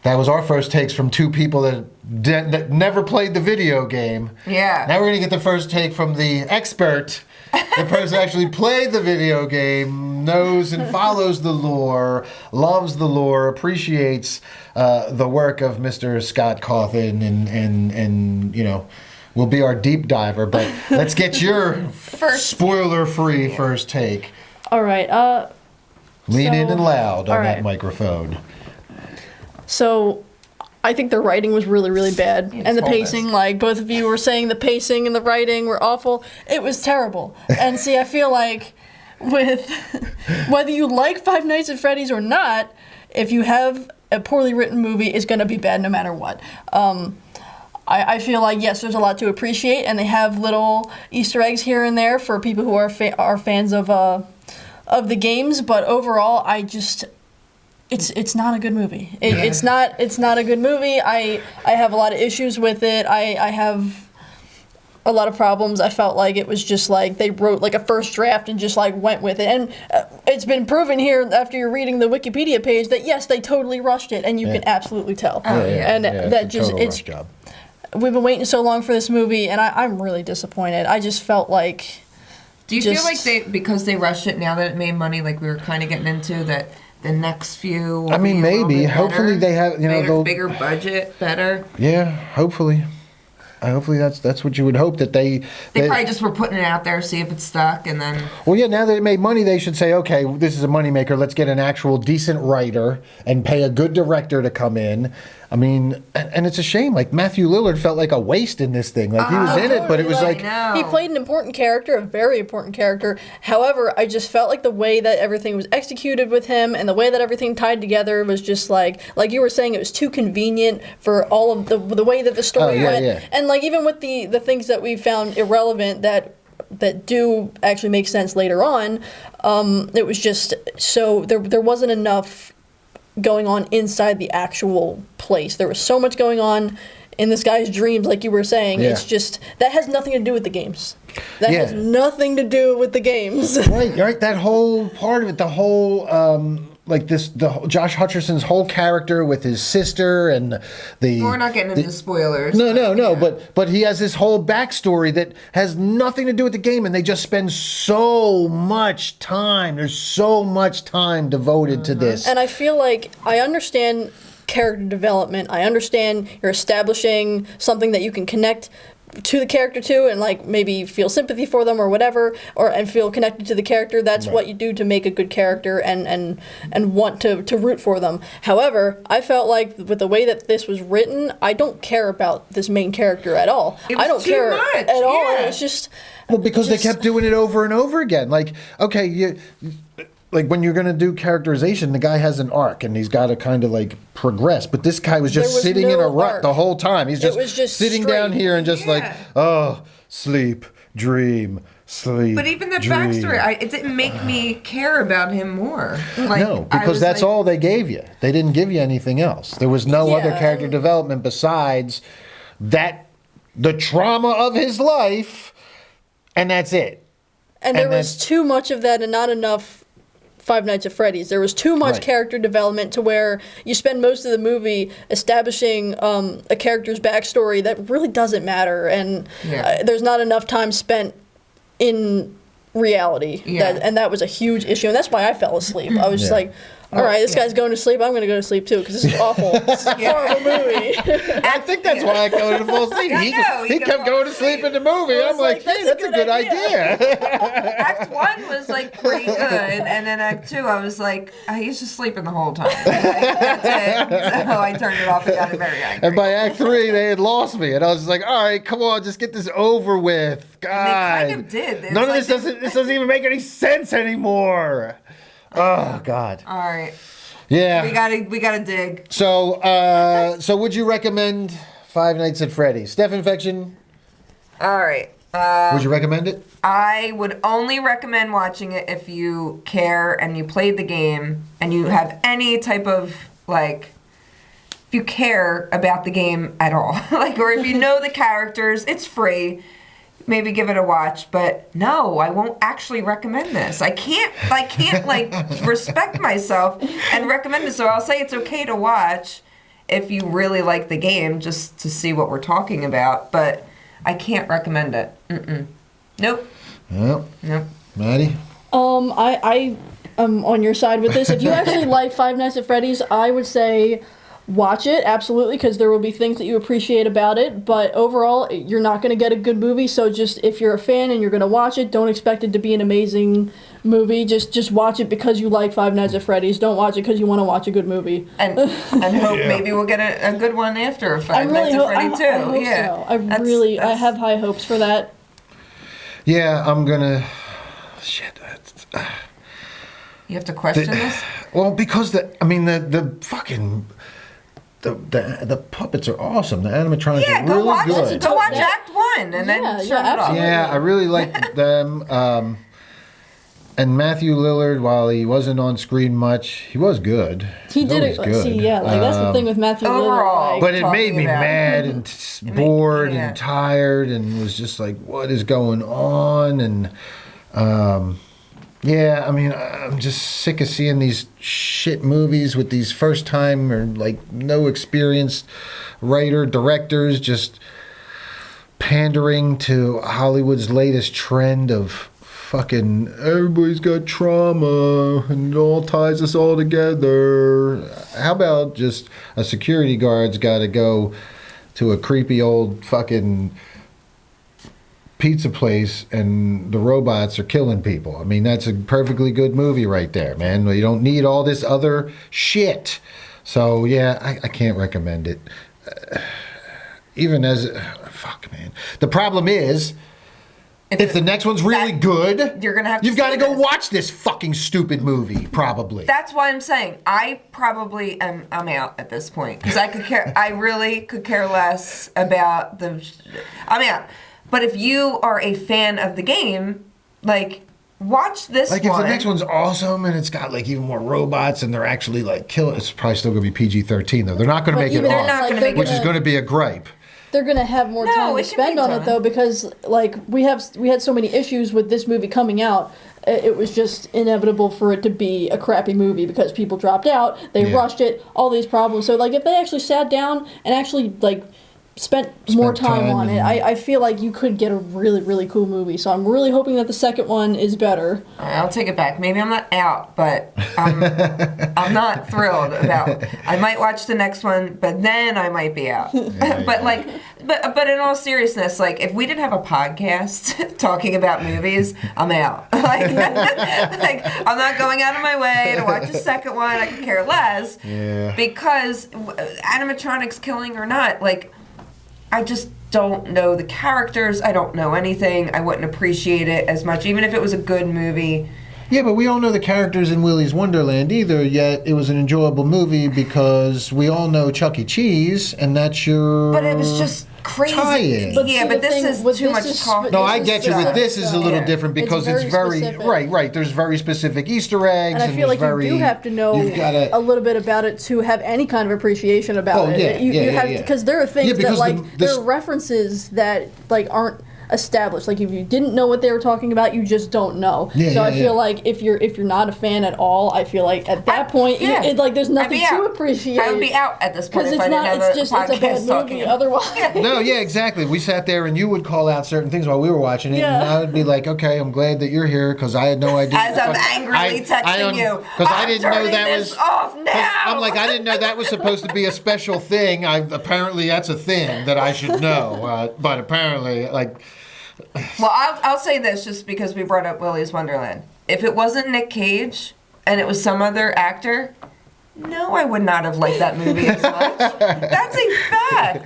That was our first takes from two people that never played the video game. Yeah. Now we're going to get the first take from the expert. The person who actually played the video game, knows and follows the lore, loves the lore, appreciates the work of Mr. Scott Cawthon, and you know, will be our deep diver. But let's get your spoiler-free first take. All right. Lean in and loud on all that right. microphone. So, I think the writing was really, really bad. You And the told pacing, us. like both of you were saying, the pacing and the writing were awful. It was terrible. And see, I feel like with whether you like Five Nights at Freddy's or not, if you have a poorly written movie, it's going to be bad no matter what. I feel like, yes, there's a lot to appreciate, and they have little Easter eggs here and there for people who are fans of the games, but overall, I just... It's not a good movie. It's not a good movie. I have a lot of issues with it. I have a lot of problems. I felt like it was just like they wrote like a first draft and just like went with it. And it's been proven here after you're reading the Wikipedia page that yes, they totally rushed it, and you can absolutely tell. And that just it's a total rush job. We've been waiting so long for this movie, and I'm really disappointed. I just felt like. Do you feel like because they rushed it now that it made money, like we were kind of getting into that? The next few. Will I mean, be a little maybe. bit Hopefully better, they have, you know, they'll- bigger budget, better. Yeah, hopefully. Hopefully that's what you would hope that they Probably just were putting it out there, see if it's stuck, and then. Well, yeah, now that it made money, they should say, okay, this is a moneymaker. Let's get an actual decent writer and pay a good director to come in. I mean, and it's a shame. Like, Matthew Lillard felt like a waste in this thing. Like, he was in it, but it was like... He played an important character, a very important character. However, I just felt like the way that everything was executed with him and the way that everything tied together was just like you were saying, it was too convenient for all of the way that the story went. Yeah. And like even with the things that we found irrelevant that do actually make sense later on, it was just so there wasn't enough going on inside the actual place. There was so much going on in this guy's dreams, like you were saying. Yeah. It's just that has nothing to do with the games. That Yeah. has nothing to do with the games. Right. That whole part of it, the whole Josh Hutcherson's whole character with his sister and the. We're not getting into spoilers. No. But he has this whole backstory that has nothing to do with the game, and they just spend so much time. There's so much time devoted to this. And I feel like I understand character development. I understand you're establishing something that you can connect to the character to and like maybe feel sympathy for them or whatever, and feel connected to the character. That's what you do to make a good character and want to root for them. However, I felt like with the way that this was written, I don't care about this main character at all. I don't care much, at all. yeah. It's just Because they kept doing it over and over again. Like, okay, like when you're going to do characterization, the guy has an arc and he's got to kind of like progress. But this guy was just There was sitting in no a rut arc. the whole time. He's It was just sitting straight. down here and just like, oh, sleep, dream, sleep. But even the dream. backstory, it didn't make me care about him more. Like, No, I because was that's like, all they gave you. They didn't give you anything else. There was no other Yeah. character development besides the trauma of his life, and that's it. And there And was then- too much of that and not enough Five Nights at Freddy's. There was too much Right. character development to where you spend most of the movie establishing a character's backstory that really doesn't matter, and there's not enough time spent in reality. Yeah. And that was a huge issue, and that's why I fell asleep. I was just Yeah. like, all right, this guy's going to sleep. I'm going to go to sleep too because this is awful. This is a horrible movie. I think that's why I go to fall asleep. I know, he he kept kept going to sleep in the movie. I I'm was like, like, hey, that's a good idea. Act 1 was like pretty good, and then Act 2, I was like, he's just sleeping the whole time. Like, that's it. So I turned it off and got very angry. And by Act 3, they had lost me, and I was just like, all right, come on, just get this over with. God, And they kind of did. It None was of this doesn't even make any sense anymore. Oh God. All right, Yeah. we gotta dig. So, would you recommend Five Nights at Freddy's? Steph Infection, All right. would you recommend it? I would only recommend watching it if you care and you played the game and you have any type of like, if you care about the game at all, like, or if you know the characters, it's free. Maybe give it a watch, but no, I won't actually recommend this. I can't like respect myself and recommend it. So I'll say it's okay to watch if you really like the game, just to see what we're talking about. But I can't recommend it. Nope. Well, Nope. Maddy? I am on your side with this. If you actually like Five Nights at Freddy's, I would say watch it, absolutely, because there will be things that you appreciate about it. But overall, you're not going to get a good movie. So just if you're a fan and you're going to watch it, don't expect it to be an amazing movie. Just watch it because you like Five Nights at Freddy's. Don't watch it because you want to watch a good movie. And hope maybe we'll get a good one after Five Nights at Freddy too. I hope so. I have high hopes for that. Yeah, I'm gonna. Shit. You have to question this? Well, because the fucking. The puppets are awesome. The animatronics are really good. Go watch Act 1 and then turn it off. Yeah, I really like them. And Matthew Lillard, while he wasn't on screen much, he was good. He did it. Good. See, that's the thing with Matthew overall, Lillard. But it made me mad and bored and tired, and was just like, what is going on? And yeah, I mean, I'm just sick of seeing these shit movies with these first time or like no experienced directors just pandering to Hollywood's latest trend of fucking everybody's got trauma and it all ties us all together. How about just a security guard's got to go to a creepy old fucking pizza place and the robots are killing people? I mean, that's a perfectly good movie right there, man. You don't need all this other shit. So yeah, I can't recommend it. Even as fuck, man. The problem is, if the next one's really good, you're gonna have to you've got to go this. watch this fucking stupid movie. Probably. That's why I'm saying I probably am. I'm out at this point because I really could care less about the. I'm out. But if you are a fan of the game, like, watch this one. Like, if the next one's awesome and it's got, like, even more robots and they're actually, like, killing... It's probably still going to be PG-13, though. They're not going to make it R, which is going to be a gripe. They're going to have more time to spend on it, though, because, like, we had so many issues with this movie coming out. It was just inevitable for it to be a crappy movie because people dropped out, they rushed it, all these problems. So, like, if they actually sat down and actually, like... Spent more time on it, I feel like you could get a really, really cool movie. So I'm really hoping that the second one is better. I'll take it back. Maybe I'm not out, but I'm not thrilled about. I might watch the next one, but then I might be out. But in all seriousness, like, if we didn't have a podcast talking about movies, I'm out. like I'm not going out of my way to watch a second one. I could care less. Yeah. Because animatronics killing or not, like, I just don't know the characters. I don't know anything. I wouldn't appreciate it as much, even if it was a good movie. Yeah, but we don't know the characters in Willy's Wonderland either, yet it was an enjoyable movie because we all know Chuck E. Cheese, and that's your But it was just crazy. tie-in. But yeah, but this is too much talk. No, I get you, but this is a little different because it's very specific. right. There's very specific Easter eggs, And I feel like you do have to know a little bit about it to have any kind of appreciation about it. You have because there are things that like there are references that like aren't established. Like if you didn't know what they were talking about, you just don't know. I feel like if you're not a fan at all, I feel like at that point, there's nothing to appreciate. I would be out at this point because it's a bad movie. Otherwise, no, exactly. We sat there and you would call out certain things while we were watching it, and I would be like, okay, I'm glad that you're here because I had no idea. As I'm angrily texting you, because I didn't know that was off now. I'm like, I didn't know that was supposed to be a special thing. Apparently that's a thing that I should know, but apparently like. Well, I'll say this just because we brought up Willy's Wonderland. If it wasn't Nick Cage and it was some other actor, no, I would not have liked that movie as much. That's a fact.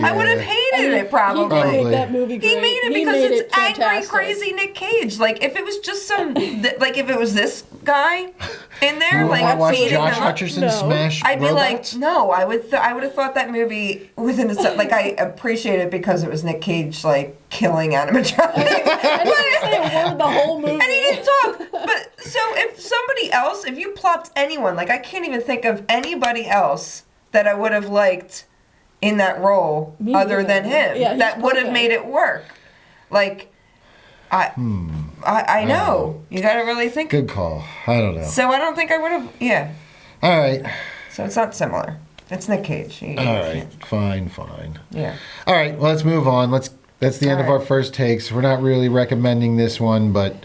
I would have hated it probably. He made that movie great. He made it because it's angry, crazy Nick Cage. Like if it was just like if it was this guy in there, like watch beating Josh him up, Hutcherson smash I'd be robots? like, no, I would have thought that movie within like I appreciate it because it was Nick Cage like killing animatronics. and he didn't say a word the whole movie. And he didn't talk. But so if somebody else, if you plopped anyone, like I can't even think of anybody else that I would have liked in that role other than him that would have made it work. Like, I know. You got to really think. Good call. I don't know. So I don't think I would have, All right. So it's not similar. It's Nick Cage. All right, fine. Yeah. All right, well, let's move on. That's the end of All our right. first takes. We're not really recommending this one, but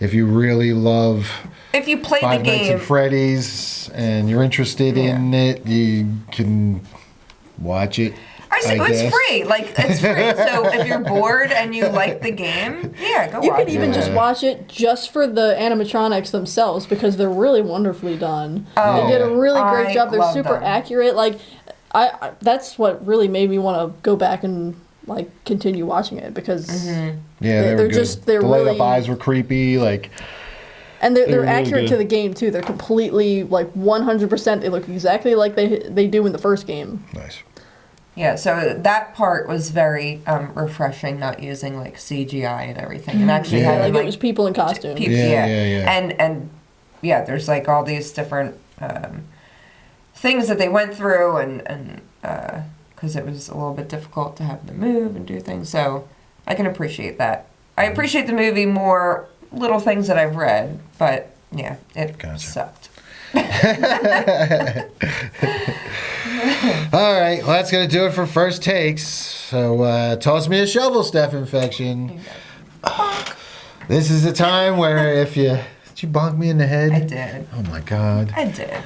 if you really love If you play the Five Nights game, at Freddy's and you're interested in it, you can watch it. I it's guess. free. Like, it's free. So if you're bored and you like the game, yeah, go You watch could even it. just watch it just for the animatronics themselves because they're really wonderfully done. They did a really great I job. They're love super them. accurate. Like, I that's what really made me want to go back and like continue watching it because Yeah, they're they were good. just- they're the light really- up eyes were creepy. Like, and They they're were really accurate good. to the game too. They're completely like 100%. They look exactly like they do in the first game. nice. Yeah, so that part was very refreshing, not using like CGI and everything, and actually Yeah. having Like it was people in costume. Yeah. And yeah, there's like all these different things that they went through, and because it was a little bit difficult to have them move and do things, so I can appreciate that. I appreciate the movie more little things that I've read, but yeah, it Gotcha. sucked. All right, well, that's going to do it for first takes. So toss me a shovel, Steph Infection. This is the time where if you... Did you bonk me in the head? I did. Oh, my God. I did.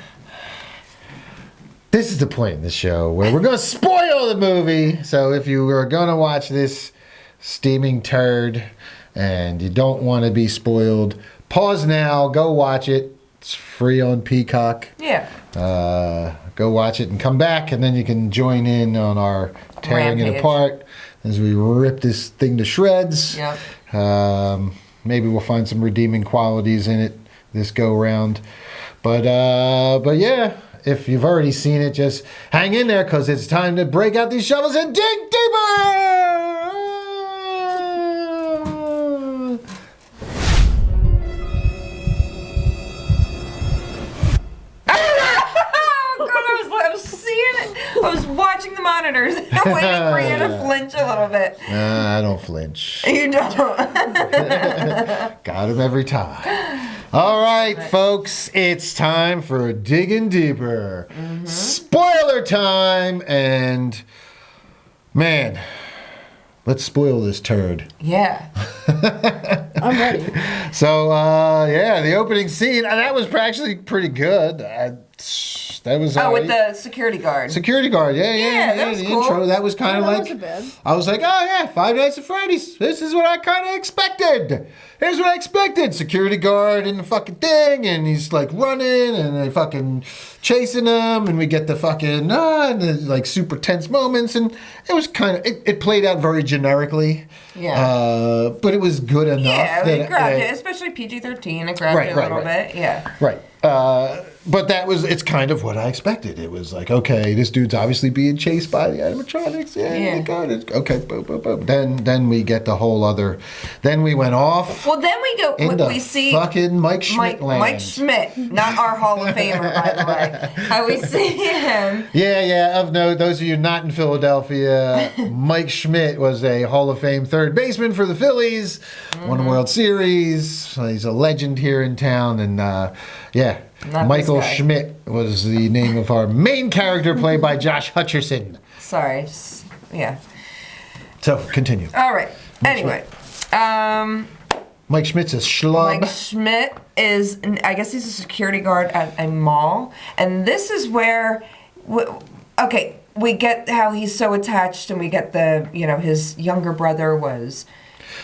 This is the point in the show where we're going to spoil the movie. So if you are going to watch this steaming turd and you don't want to be spoiled, pause now, go watch it. It's free on Peacock. Yeah. Go watch it and come back, and then you can join in on our tearing it Rampage. apart as we rip this thing to shreds. Yep. Maybe we'll find some redeeming qualities in it this go round. But yeah, if you've already seen it, just hang in there because it's time to break out these shovels and dig deeper. Oh God, I was seeing it. I was watching the monitors, waiting for you to flinch a little bit. I don't flinch. You don't. Got him every time. All right, folks, it's time for digging deeper. Spoiler time, and man, let's spoil this turd. Yeah. I'm ready. So, yeah, the opening scene, that was actually pretty good. That was Oh, with the security guard. security guard. Yeah. that was the cool. intro, that was kind of That like, wasn't bad. I was like, oh yeah, Five Nights at Freddy's. This is what I kind of expected. Here's what I expected. Security guard in the fucking thing, and he's like running, and they fucking chasing him, and we get the fucking, and the, like super tense moments, and it was kind of, it played out very generically. Yeah. But it was good enough. Yeah, that it grabbed it, especially PG-13. It grabbed it a little bit. Yeah. Right. But it's kind of what I expected. It was like, okay, this dude's obviously being chased by the animatronics. Yeah. God, okay, boom, boom, boom. Then we get the whole other, then we went off Well, then we go. into We see fucking Mike Schmidt land. Mike Schmidt, not our Hall of Famer, by the way. How we see him. Yeah, of note, those of you not in Philadelphia, Mike Schmidt was a Hall of Fame third baseman for the Phillies, won a World Series. He's a legend here in town, and yeah, Not Michael this guy. Schmidt was the name of our main character, played by Josh Hutcherson. Sorry. Yeah. So, continue. All right. Anyway. Mike Schmidt's a schlub. Mike Schmidt is, I guess he's a security guard at a mall. And this is where, okay, we get how he's so attached, and we get his younger brother was.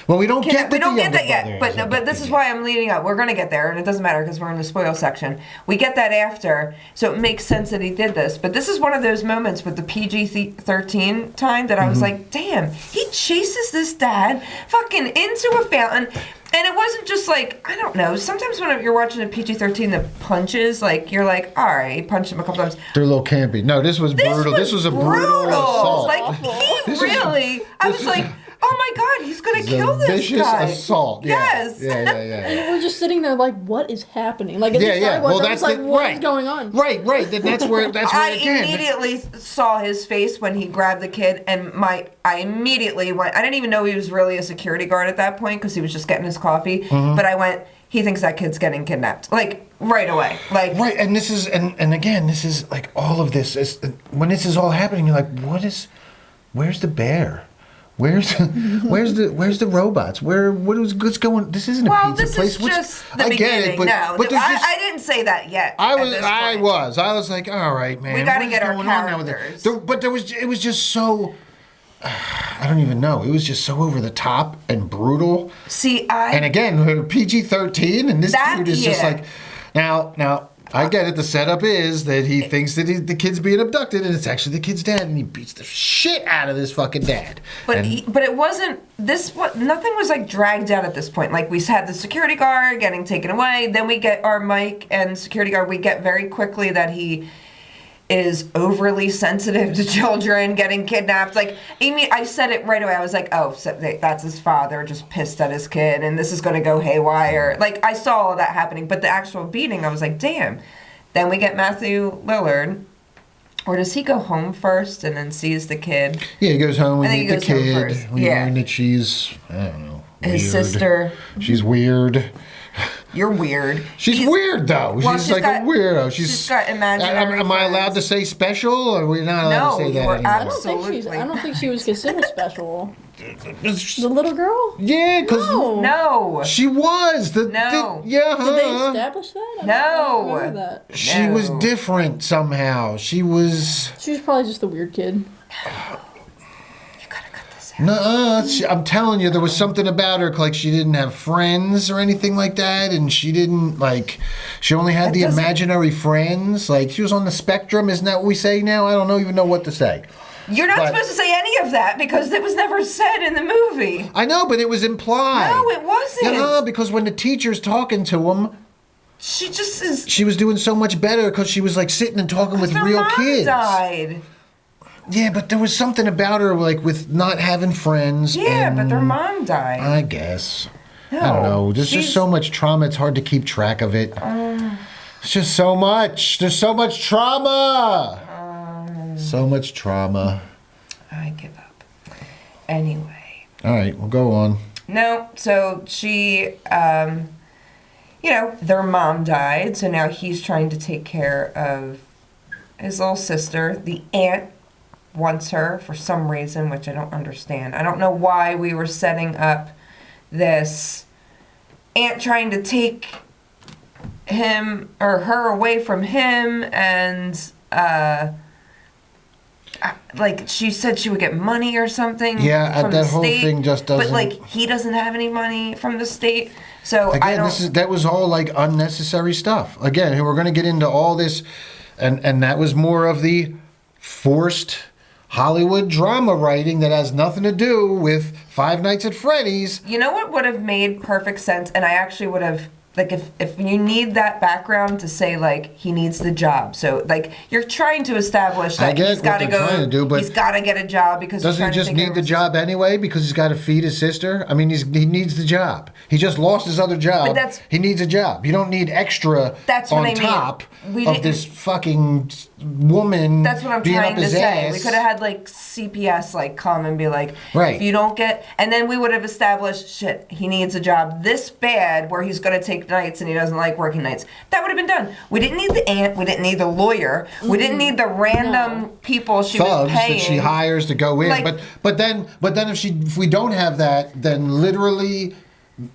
Well, we don't get We that don't the get that younger yet, brother but this is why I'm leading up. We're going to get there, and it doesn't matter because we're in the spoil section. We get that after, so it makes sense that he did this. But this is one of those moments with the PG-13 time that I was like, damn, he chases this dad fucking into a fountain. And it wasn't just like, I don't know, sometimes when you're watching a PG-13 that punches, like, you're like, all right, he punched him a couple times. They're a little campy. No, this was brutal. This was a brutal assault. Like, he This is- really, I was like, oh my God, he's going to It's a kill this vicious guy. assault. Yeah. Yes. Yeah. We're just sitting there like, what is happening? Like, at least I was. I was like, what is going on? Right. That's where I again. immediately saw his face when he grabbed the kid, and I immediately went. I didn't even know he was really a security guard at that point because he was just getting his coffee. But I went, he thinks that kid's getting kidnapped. Like, right away. Like, right, and this is and again, this is like all of this is when this is all happening. You're like, where's the bear? Where's the robots? What's going? This isn't a well, pizza this place. is just the I beginning. get it, but I didn't say that yet. I was like, all right, man. We got to what is get our going on now with it? characters. But it was just so. I don't even know. It was just so over the top and brutal. See, and again, PG-13, and this dude is just like, now. I get it. The setup is that he thinks that the kid's being abducted, and it's actually the kid's dad, and he beats the shit out of this fucking dad. But it wasn't this. What nothing was like dragged out at this point. Like we had the security guard getting taken away. Then we get our Mike and security guard. We get very quickly that he is overly sensitive to children getting kidnapped. Like Amy, I said it right away. I was like, oh, so that's his father just pissed at his kid, and this is going to go haywire. Like I saw all that happening, but the actual beating, I was like, damn. Then we get Matthew Lillard, or does he go home first and then sees the kid? Yeah, he goes home with the kid. We learn that she's, I don't know, his sister. She's weird. You're weird. She's weird though. Well, she's like a weirdo. She's got imaginary Am I allowed to say special, or we're not allowed to say that anymore? I don't think she was considered special. The little girl? Yeah, because no, she was Did they establish that? I don't remember that. She was different somehow. She was probably just the weird kid. No, I'm telling you, there was something about her, like she didn't have friends or anything like that, and she didn't, like, she only had the imaginary friends. Like, she was on the spectrum, isn't that what we say now? I don't even know what to say. You're not supposed to say any of that because it was never said in the movie. I know, but it was implied. No, it wasn't. No, because when the teacher's talking to him, she just is. She was doing so much better because she was, like, sitting and talking with real kids. Died. Yeah, but there was something about her, like, with not having friends. Yeah, but their mom died. I guess. No, I don't know. There's just so much trauma, it's hard to keep track of it. It's just so much. There's so much trauma. So much trauma. I give up. Anyway. All right, we'll go on. No, so she, their mom died, so now he's trying to take care of his little sister. The aunt wants her for some reason, which I don't understand. I don't know why we were setting up this aunt trying to take him or her away from him, and like she said she would get money or something. Yeah, from that the whole state, thing just doesn't. But like he doesn't have any money from the state, so again, that was all like unnecessary stuff. Again, we're going to get into all this, and that was more of the forced Hollywood drama writing that has nothing to do with Five Nights at Freddy's. You know what would have made perfect sense, and I actually would have, like, if you need that background to say, like, he needs the job. So, like, you're trying to establish that he's got to go, he's got to get a job because doesn't he just need the job anyway because he's got to feed his sister? I mean, he needs the job. He just lost his other job. But he needs a job. You don't need extra on top of this fucking woman. That's what I'm trying to say. We could have had like CPS like come and be like, if you don't get, and then we would have established shit. He needs a job this bad where he's going to take nights and he doesn't like working nights. That would have been done. We didn't need the aunt. We didn't need the lawyer. We didn't need the random people she was paying that she hires to go in. Like, but then if we don't have that, then literally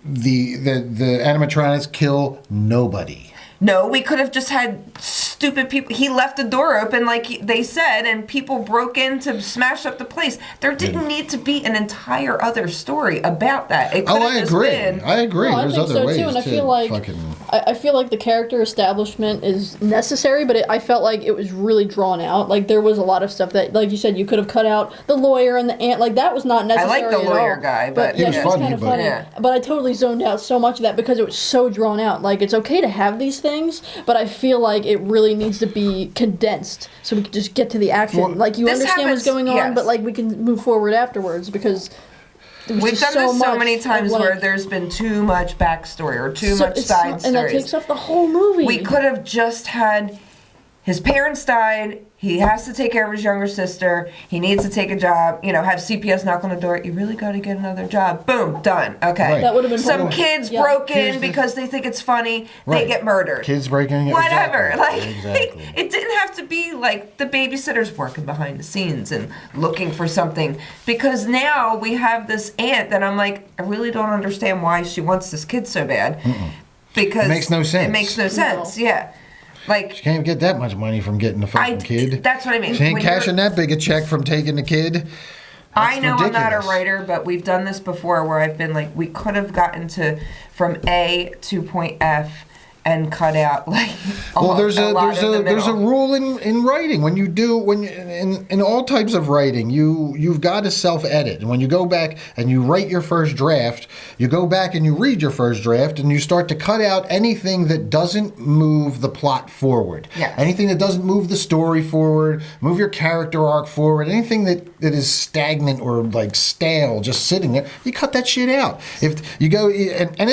the animatronics kill nobody. No, we could have just had stupid people. He left the door open like they said, and people broke in to smash up the place. There didn't need to be an entire other story about that. It I agree. No, There's I think other so ways too, and I feel like the character establishment is necessary, but I felt like it was really drawn out. Like there was a lot of stuff that, like you said, you could have cut out the lawyer and the aunt. Like that was not necessary. I like the lawyer guy, but yeah, he was kind of funny. Yeah. But I totally zoned out so much of that because it was so drawn out. Like it's okay to have these things, but I feel like it really needs to be condensed so we can just get to the action. Well, like you understand what's going on, but like we can move forward afterwards because we've done this so many times where there's been too much backstory or too much side stories. And that takes off the whole movie. We could have just had his parents died. He has to take care of his younger sister. He needs to take a job, have CPS knock on the door. You really got to get another job. Boom, done. Okay. Right. That would have been Some fun. kids Yeah. broke in because they think it's funny. Right. They get murdered. Kids breaking it. Whatever. Exactly. It didn't have to be like the babysitter's working behind the scenes and looking for something. Because now we have this aunt that I'm like, I really don't understand why she wants this kid so bad. Because It makes no sense. It makes no sense. Yeah. Like, She can't get that much money from getting the fucking kid. that's what I mean. She ain't When cashing that big a check from taking the kid. I know I'm not a ridiculous. writer, but we've done this before where I've been like, we could have gotten to from A to point F and cut out like Well, there's a lot of the there's a middle. rule in writing in all types of writing you've got to self-edit, and when you go back and you write your first draft, you go back and you read your first draft and you start to cut out anything that doesn't move the plot forward. Yes. Anything that doesn't move the story forward, move your character arc forward, anything that is stagnant or like stale, just sitting there, you cut that shit out. If you go and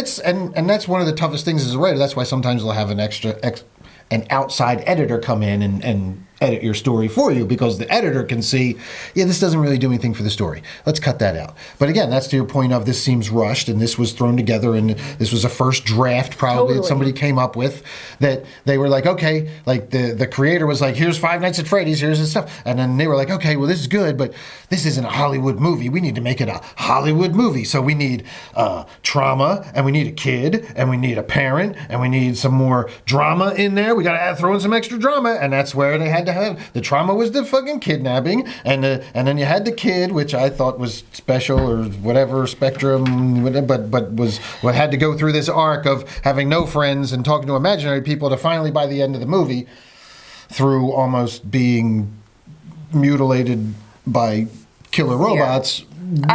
that's one of the toughest things as a writer. That's why sometimes they'll have an outside editor come in and edit your story for you, because the editor can see, yeah, this doesn't really do anything for the story. Let's cut that out. But again, that's to your point of this seems rushed, and this was thrown together, and this was a first draft probably that Totally. somebody came up with, that they were like, okay, like the creator was like, here's Five Nights at Freddy's, here's this stuff. And then they were like, okay, well, this is good, but this isn't a Hollywood movie. We need to make it a Hollywood movie. So we need trauma, and we need a kid, and we need a parent, and we need some more drama in there. We got to throw in some extra drama, and that's where they had to have the trauma was the fucking kidnapping, and then you had the kid, which I thought was special or whatever spectrum, but was what had to go through this arc of having no friends and talking to imaginary people to finally, by the end of the movie, through almost being mutilated by killer robots,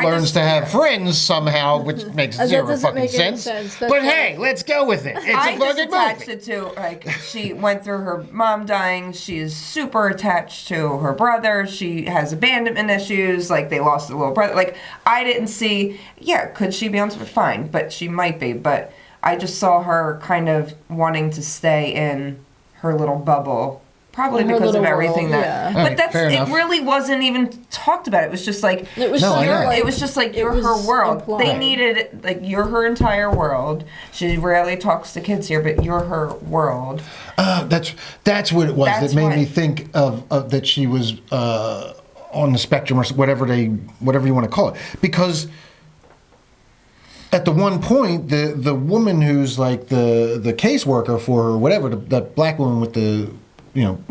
learns to have friends somehow, which makes That zero doesn't fucking make any sense. sense. But That's hey, let's go with it. It's I a just fucking attached movie. it to like she went through her mom dying. She's super attached to her brother. She has abandonment issues. Like they lost a little brother. Like I didn't see. Yeah, could she be on something? Fine, but she might be. But I just saw her kind of wanting to stay in her little bubble. Probably In her because of little everything world, that. yeah. But Alright, that's fair it. enough. Really wasn't even talked about. It was just like It was No, I so, know. like, it was just like it you're was her world. implied. They needed like you're her entire world. She rarely talks to kids here, but you're her world. That's what it was That's that made what- me think of that she was on the spectrum or whatever you want to call it, because at the one point the woman who's like the caseworker for her, whatever, the black woman with the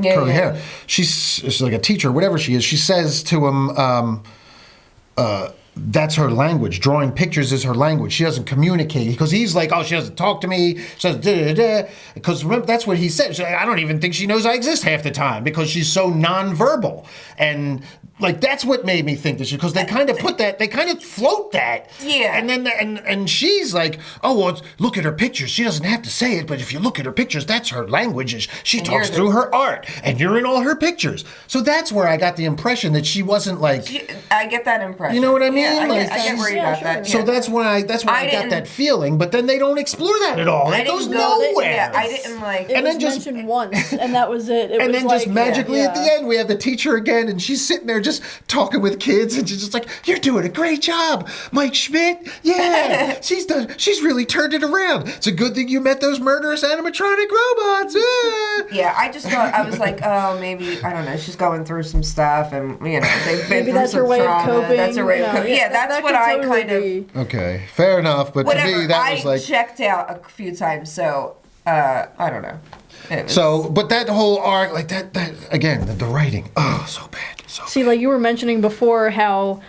curly hair, she's like a teacher, whatever she is, she says to him, that's her language. Drawing pictures is her language. She doesn't communicate, because he's like, oh, she doesn't talk to me. She doesn't da-da-da-da. Because remember, that's what he said. She's like, I don't even think she knows I exist half the time, because she's so nonverbal. And like that's what made me think this, because they kind of put that, they kind of float that. Yeah. And then and she's like, oh, well, look at her pictures. She doesn't have to say it, but if you look at her pictures, that's her language. And she And talks you're through her art, and you're in all her pictures. So that's where I got the impression that she wasn't like. I get that impression. You know what I mean? Yeah, Like, I get where you yeah, got that. sure. So that's why I got didn't- that feeling, but then they don't explore that at all. I It didn't goes go- nowhere. Yeah, I didn't like. It And was then just- mentioned once, and that was it. It And was then just like, magically at the yeah. end, we have the teacher again, and she's sitting there just talking with kids, and she's just like, "You're doing a great job, Mike Schmidt. Yeah, she's really turned it around. It's a good thing you met those murderous animatronic robots." Yeah, I just thought I was like, oh, maybe I don't know. She's going through some stuff, and they've been Maybe through that's some her way trauma. of coping. That's her way of you know, coping. Yeah, that's that what could I totally kind of. be. Okay, fair enough, but Whatever. to me that I was like. checked out a few times, so I don't know. It was- So, but that whole arc, like that again, the writing, oh, so bad, so See, like you were mentioning before, how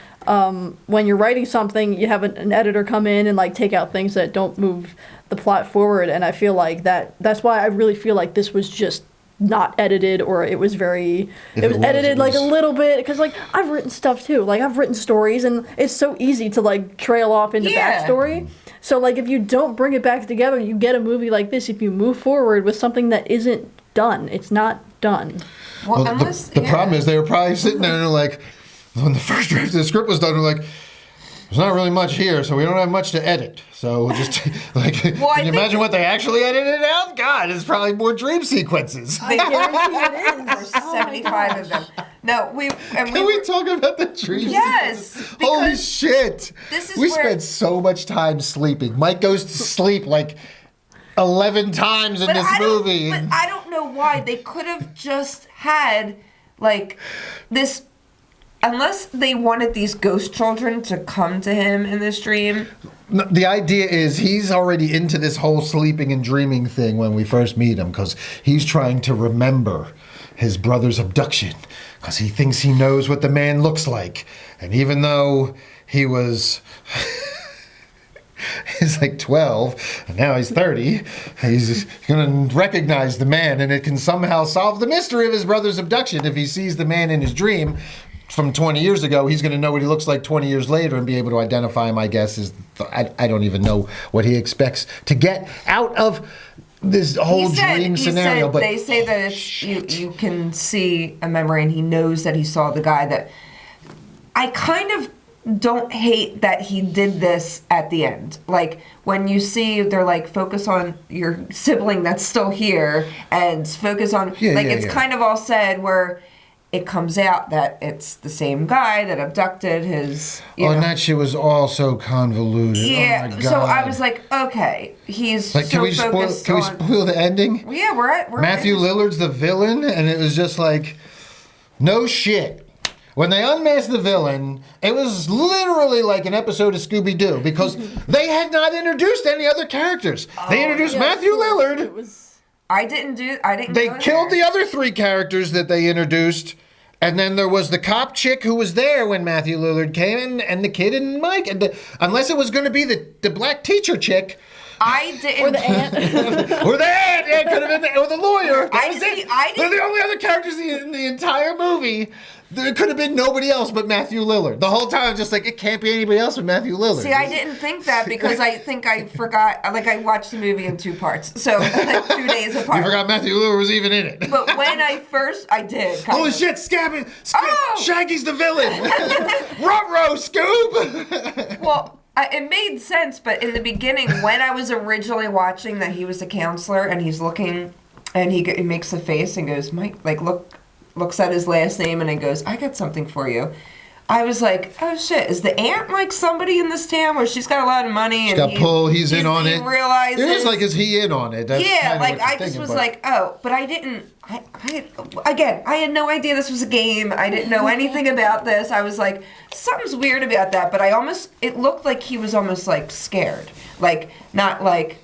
when you're writing something, you have an editor come in and like take out things that don't move the plot forward, and I feel like that's why I really feel like this was just not edited, or it was very If it was it was, edited it like a was- little bit, because like I've written stuff too, like I've written stories, and it's so easy to like trail off into Yeah. backstory. So like if you don't bring it back together, you get a movie like this. If you move forward with something that isn't done, it's not done. well, Well, unless the yeah. problem is they were probably sitting there and they're like, when the first draft of the script was done, they're like, there's not really much here, so we don't have much to edit. So we'll just like, Well, can you imagine what they actually edited out? God, it's probably more dream sequences. I guarantee it is. There's Oh my 75 of them. No, Can we talk about the dream Yes, sequences? Holy because shit! this is we where- spent so much time sleeping. Mike goes to sleep like 11 times in this movie. But I don't know why they could have just had like this. Unless they wanted these ghost children to come to him in this dream. No, the idea is he's already into this whole sleeping and dreaming thing when we first meet him because he's trying to remember his brother's abduction because he thinks he knows what the man looks like. And even though he was... he's like 12, and now he's 30. He's going to recognize the man, and it can somehow solve the mystery of his brother's abduction if he sees the man in his dream from 20 years ago. He's going to know what he looks like 20 years later and be able to identify him, I guess. I don't even know what he expects to get out of this whole dream scenario. But they say that it's, you can see a memory, and he knows that he saw the guy that... I kind of don't hate that he did this at the end. Like, when you see, they're like, focus on your sibling that's still here, and focus on... it's kind of all said where... It comes out that it's the same guy that abducted his. And that shit was all so convoluted. Yeah, oh my God. so I was like, okay, he's like, so can we focused spoil the ending? Well, yeah, we're Matthew Lillard's the villain, and it was just like, no shit. When they unmasked the villain, it was literally like an episode of Scooby-Doo because they had not introduced any other characters. They introduced Matthew Lillard. It was... I didn't. They killed the other 3 characters that they introduced, and then there was the cop chick who was there when Matthew Lillard came in, and the kid and Mike. And unless it was going to be the black teacher chick, I didn't. Or the aunt. or the aunt, it could have been, or the lawyer. That was it. I They're didn't. the only other characters in the entire movie. There could have been nobody else but Matthew Lillard. The whole time, just like, it can't be anybody else but Matthew Lillard. See, I didn't think that because I think I forgot. Like, I watched the movie in 2 parts, so like 2 days apart. You forgot Matthew Lillard was even in it. But when I did. Holy shit, Scabbing! Oh! Shaggy's the villain! Ruh-roh, Scoob! Well, it made sense, but in the beginning, when I was originally watching that he was a counselor and he's looking, and he makes a face and goes, Mike, like, looks at his last name and then goes, I got something for you. I was like, oh shit, is the aunt like somebody in this town where she's got a lot of money? And got pull, he's in on it. Realizes, it was like, is he in on it? That's yeah, kind of like what you're I just thinking, was but- like, oh, but I didn't. I had no idea this was a game. I didn't know anything about this. I was like, something's weird about that. But it looked like he was almost like scared. Like, not like,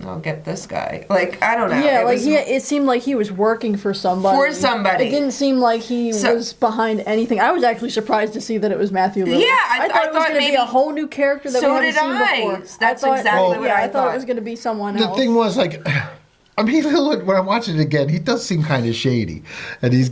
I'll get this guy. Like, I don't know. Yeah, it seemed like he was working for somebody. For somebody. It didn't seem like he was behind anything. I was actually surprised to see that it was Matthew Lillard. Yeah, I thought it was going to be a whole new character that we hadn't seen before. That's exactly what I thought. It was going to be someone The else. thing was, like, I mean, Lillard, when I'm watching it again, he does seem kind of shady. And he's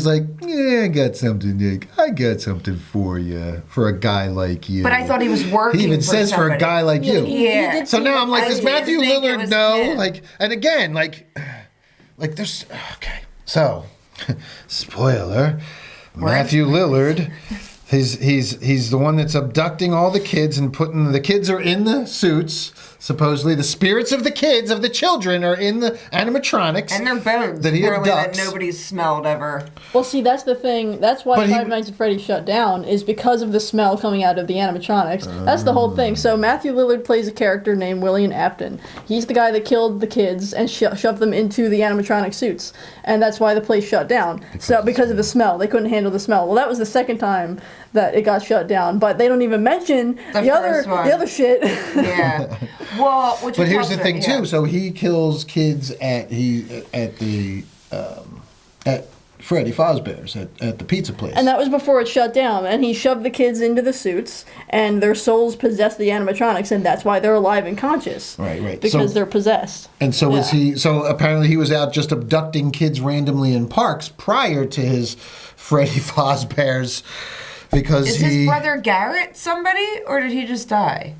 like, yeah, I got something, Nick. I got something for you, for a guy like you. But I thought he was working He even for says somebody. for a guy like you. He did So seem now I'm like, I does didn't Matthew think it Lillard was know? him. Like, and again, like there's, okay. So, spoiler, Matthew Lillard, he's the one that's abducting all the kids and putting, the kids are in the suits. Supposedly, the spirits of the kids, of the children, are in the animatronics. And their bones. That he apparently abducts. that nobody's smelled ever. Well, see, that's the thing. That's why Five Nights at Freddy's shut down, is because of the smell coming out of the animatronics. That's the whole thing. So Matthew Lillard plays a character named William Afton. He's the guy that killed the kids and shoved them into the animatronic suits. And that's why the place shut down. Because of the smell. They couldn't handle the smell. Well, that was the second time that it got shut down. But they don't even mention the other shit. Yeah. Well, but here's the thing too. So he kills kids at Freddy Fazbear's at the pizza place. And that was before it shut down. And he shoved the kids into the suits, and their souls possess the animatronics, and that's why they're alive and conscious. Right. Because they're possessed. And so was he. So apparently he was out just abducting kids randomly in parks prior to his Freddy Fazbear's, because Is his brother Garrett somebody, or did he just die?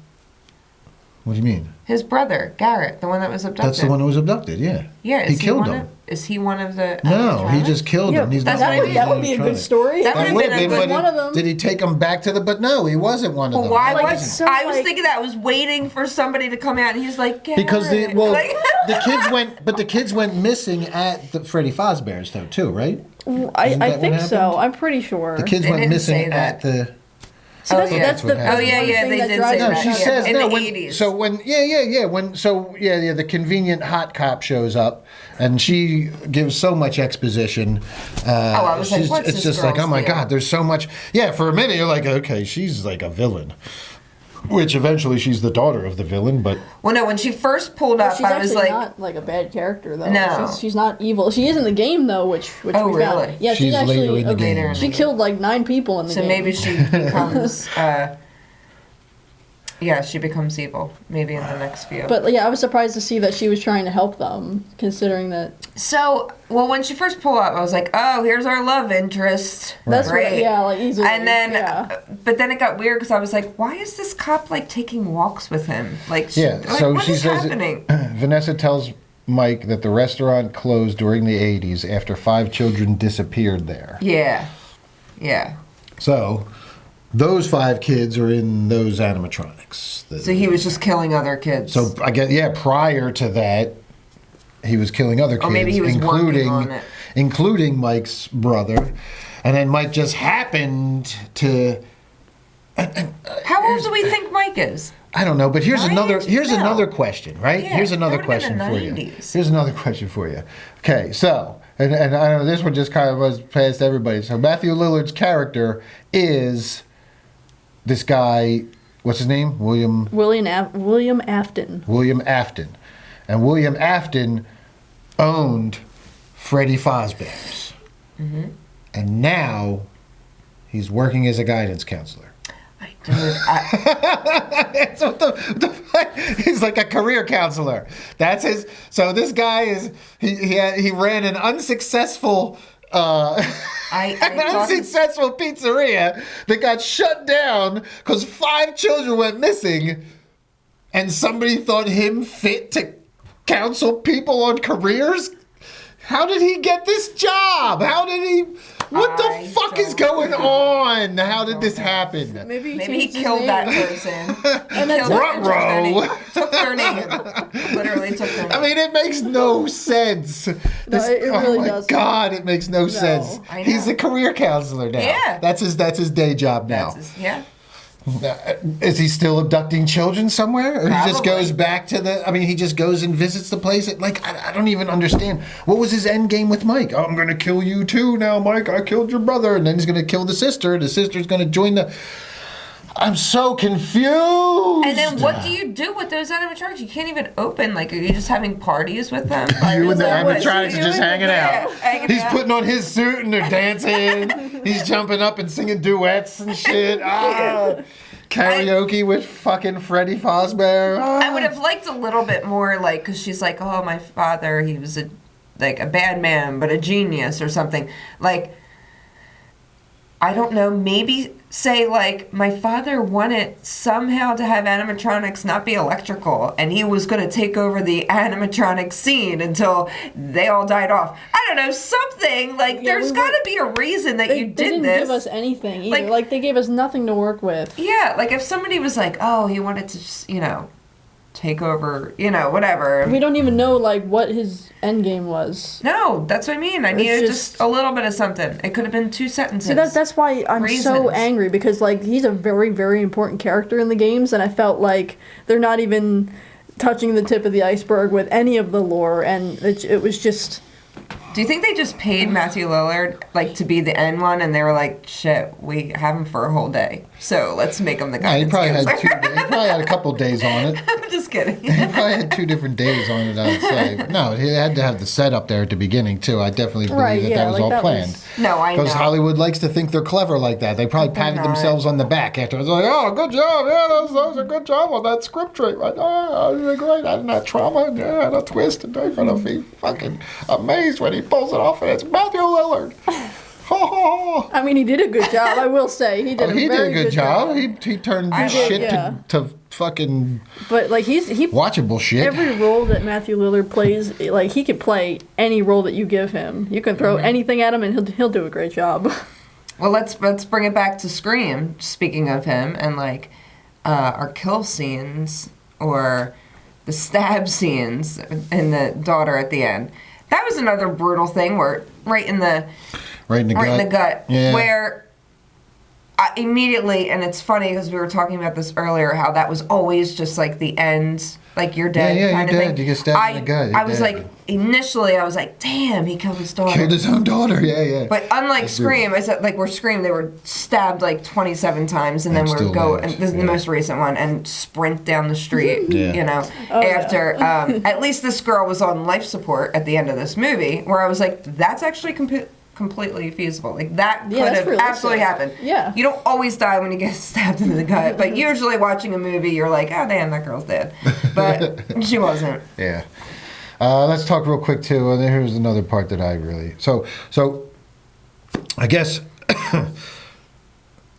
What do you mean? His brother, Garrett, the one that was abducted. That's the one who was abducted, yeah. Yeah, He is killed on him. it? Is he one of the? No, he just killed Yeah, him. He's that's not what I one of mean. the that would be a good animatronics. story. That That would've would been have a been, good but one of them. did he take him back to the? But no, he wasn't one of Well, them. why Like, was so, I was like- thinking that I was waiting for somebody to come out, and he's like, Because Garrett. Like- the kids went missing at the Freddy Fazbear's though too, right? I that what think so. happened? I'm pretty sure. The kids They went didn't say missing that. at the. See, Oh, that's, yeah. that's the That's what Oh, yeah, one yeah, thing they that did drives say No, me that, she nuts. yeah. says In no. the When, 80s. so when the convenient hot cop shows up, and she gives so much exposition. I was like, what's it's this just like, girl's oh my deal? god, there's so much. Yeah, for a minute you're like, okay, she's like a villain, which eventually she's the daughter of the villain, but. Well, no, when she first pulled up, She's I was actually like, not like a bad character though. No. She's not evil. She is in the game though, which Oh, we found. really? Yeah, She's she's actually later in the okay, game. Later in She the killed like 9 people in the so game. maybe she becomes, yeah, she becomes evil. Maybe in the next few. But yeah, I was surprised to see that she was trying to help them, considering that. So, well, when she first pulled up, I was like, oh, here's our love interest. That's Great. what, yeah, like easily. And then, yeah. but then it got weird because I was like, why is this cop like taking walks with him? Like, Yeah, like, so what she is says happening? Vanessa tells Mike that the restaurant closed during the 80s after 5 children disappeared there. Yeah, yeah. So those 5 kids are in those animatronics. So he was just killing other kids. So I guess, yeah, prior to that, he was killing other kids, Or maybe he was working on it. including Mike's brother. And then Mike just happened to. How old do we think Mike is? I don't know, but here's Right? No. another question, right? Yeah, Here's another that would've been question the for you. 90s. Here's another question for you. Okay, so and I know this one just kind of was past everybody. So Matthew Lillard's character is this guy. What's his name? William Afton. William Afton, and William Afton owned Freddy Fazbear's, and now he's working as a guidance counselor. That's what he's like a career counselor. That's his. So this guy is he ran an unsuccessful. An unsuccessful pizzeria that got shut down because 5 children went missing, and somebody thought him fit to counsel people on careers. How did he get this job? How did he? What the fuck is going on? How did this happen? Maybe Maybe he changed his killed name. that person. And He that's killed their Ruh-roh. name. Took their name. Literally took their name. I mean, it makes no sense. it really oh my doesn't. God, it makes no sense. I know. He's a career counselor now. Yeah. That's his day job now. Yeah. Is he still abducting children somewhere? Or he just Probably. goes back to he just goes and visits the place? I don't even understand. What was his end game with Mike? Oh, I'm going to kill you too now, Mike. I killed your brother. And then he's going to kill the sister. And the sister's going to join the... I'm so confused. And then what do you do with those animatronics? You can't even open. Like, are you just having parties with them? You and the Like, what is he animatronics are just doing? hanging Yeah, out. hanging He's out. putting on his suit and they're dancing. He's jumping up and singing duets and shit. Karaoke with fucking Freddy Fazbear. I would have liked a little bit more, like, because she's like, oh, my father, he was a bad man, but a genius or something. Like, I don't know, maybe say, like, my father wanted somehow to have animatronics not be electrical, and he was going to take over the animatronic scene until they all died off. I don't know, something. Like, Yeah, there's got to be a reason that you They did didn't this. give us anything either. Like- Like they gave us nothing to work with. Yeah, like, if somebody was like, oh, he wanted to just, take over, whatever. We don't even know like what his end game was. No, that's what I mean. I needed just- just a little bit of something. It could have been 2 sentences. See, that's why I'm so Reasons. angry because like he's a very very important character in the games, and I felt like they're not even touching the tip of the iceberg with any of the lore, and it was just. Do you think they just paid Matthew Lillard like to be the N one, and they were like, "Shit, we have him for a whole day, so let's make him the guy." He probably had a couple days on it. I'm just kidding. He probably had 2 different days on it, I'd say. No, he had to have the setup there at the beginning, too. I definitely believe Right, that yeah, was like all that planned. was- No, I know. Because Hollywood likes to think they're clever like that. They probably patted not. themselves on the back afterwards. Like, oh, good job. Yeah, that was a good job on that script treatment. Oh, you did great. And that trauma. Yeah, and a twist. And they're going to be fucking amazed when he pulls it off. And it's Matthew Lillard. I mean, he did a good job. I will say he did. He very did a good job. He turned shit yeah. to fucking But like he watchable shit. every role that Matthew Lillard plays, like he could play any role that you give him. You can throw anything at him, and he'll do a great job. Well, let's bring it back to Scream. Speaking of him, and like our kill scenes or the stab scenes and the daughter at the end. That was another brutal thing where right in the gut, yeah. where I immediately, and it's funny because we were talking about this earlier, how that was always just like the end, like you're dead kind of you're thing. dead. You get stabbed in the gut. I was like, initially, I was like, damn, he killed his daughter. Killed his own daughter, yeah. But unlike Scream, I said, like, we're Scream, they were stabbed like 27 times, and then we would go, and this is the most recent one, and sprint down the street, you know, after, at least this girl was on life support at the end of this movie, where I was like, that's actually completely feasible. Like, that could have absolutely happened. Yeah. You don't always die when you get stabbed in the gut, but usually watching a movie, you're like, oh, damn, that girl's dead. But she wasn't. Yeah. Let's talk real quick too. And here's another part that I really so I guess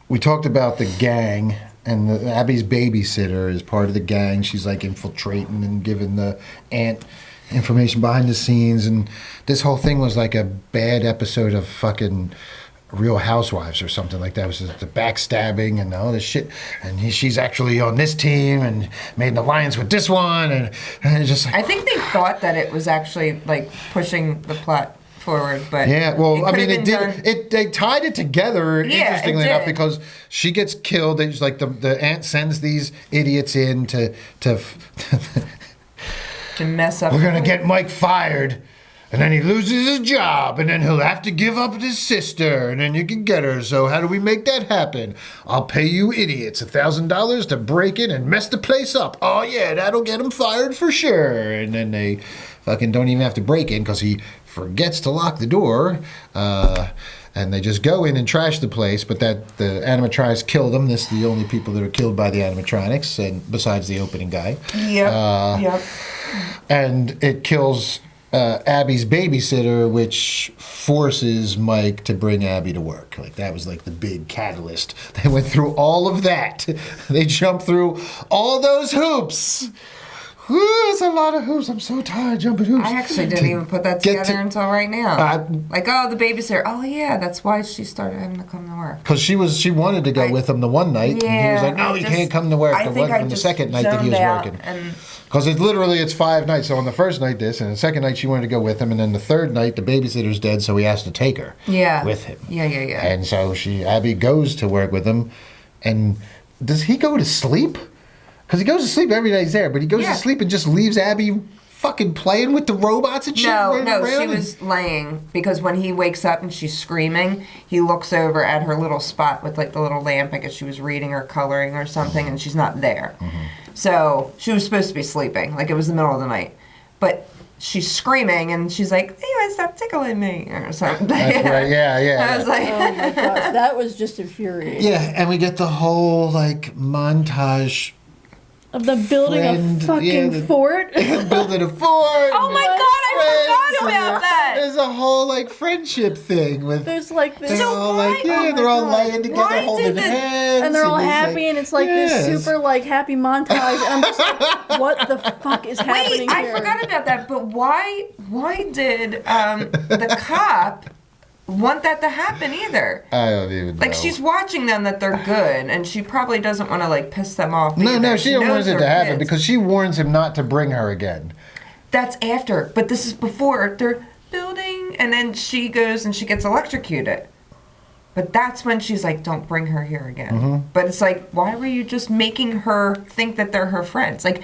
we talked about the gang, and Abby's babysitter is part of the gang. She's like infiltrating and giving the aunt information behind the scenes, and this whole thing was like a bad episode of fucking Real Housewives or something like that. It was the backstabbing and all this shit, and she's actually on this team and made an alliance with this one, and it's just like, I think they thought that it was actually like pushing the plot forward, but yeah, well, I mean, it they tied it together, interestingly enough, because she gets killed. It's like the aunt sends these idiots in to mess up. We're gonna get Mike fired, and then he loses his job, and then he'll have to give up his sister, and then you can get her. So how do we make that happen? I'll pay you idiots $1,000 to break in and mess the place up. Oh yeah, that'll get him fired for sure. And then they fucking don't even have to break in because he forgets to lock the door. And they just go in and trash the place, but that the animatronics kill them. This is the only people that are killed by the animatronics, and besides the opening guy. Yep. And it kills Abby's babysitter, which forces Mike to bring Abby to work. Like, that was like the big catalyst. They went through all of that. They jumped through all those hoops. It's a lot of hoops. I'm so tired jumping hoops. I actually didn't even put that together until right now. Like, the babysitter. Oh yeah, that's why she started having to come to work. Because she wanted to go with him the one night, and he was like, "No, you can't come to work." On the second night that he was working, because it's 5 nights. So on the first night this, and the second night she wanted to go with him, and then the third night the babysitter's dead, so he has to take her with him. Yeah. And so Abby goes to work with him, and does he go to sleep? Because he goes to sleep every day he's there, but he goes to sleep and just leaves Abby fucking playing with the robots and shit. No, she was laying, because when he wakes up and she's screaming, he looks over at her little spot with like the little lamp. I guess she was reading or coloring or something, and she's not there. So she was supposed to be sleeping, like it was the middle of the night. But she's screaming, and she's like, "Hey, stop tickling me," or something. That's right, yeah. I was like, Oh my god, that was just infuriating. Yeah, and we get the whole like montage Of the building a fucking fort. building a fort. oh my god, I forgot about that. There's a whole like friendship thing with. There's like this. They're all like, they're all laying together, holding hands, And they're all there's, happy, and it's like this super like happy montage, and I'm just like, what the fuck is happening Wait, here? I forgot about that. But why did the cop want that to happen either? I don't even know. Like, she's watching them that they're good, and she probably doesn't want to like piss them off. No, she don't want knows it to they're happen kids. because she warns him not to bring her again. That's after, but this is before they're building, and then she goes and she gets electrocuted. But that's when she's like, "Don't bring her here again." But it's like, why were you just making her think that they're her friends? Like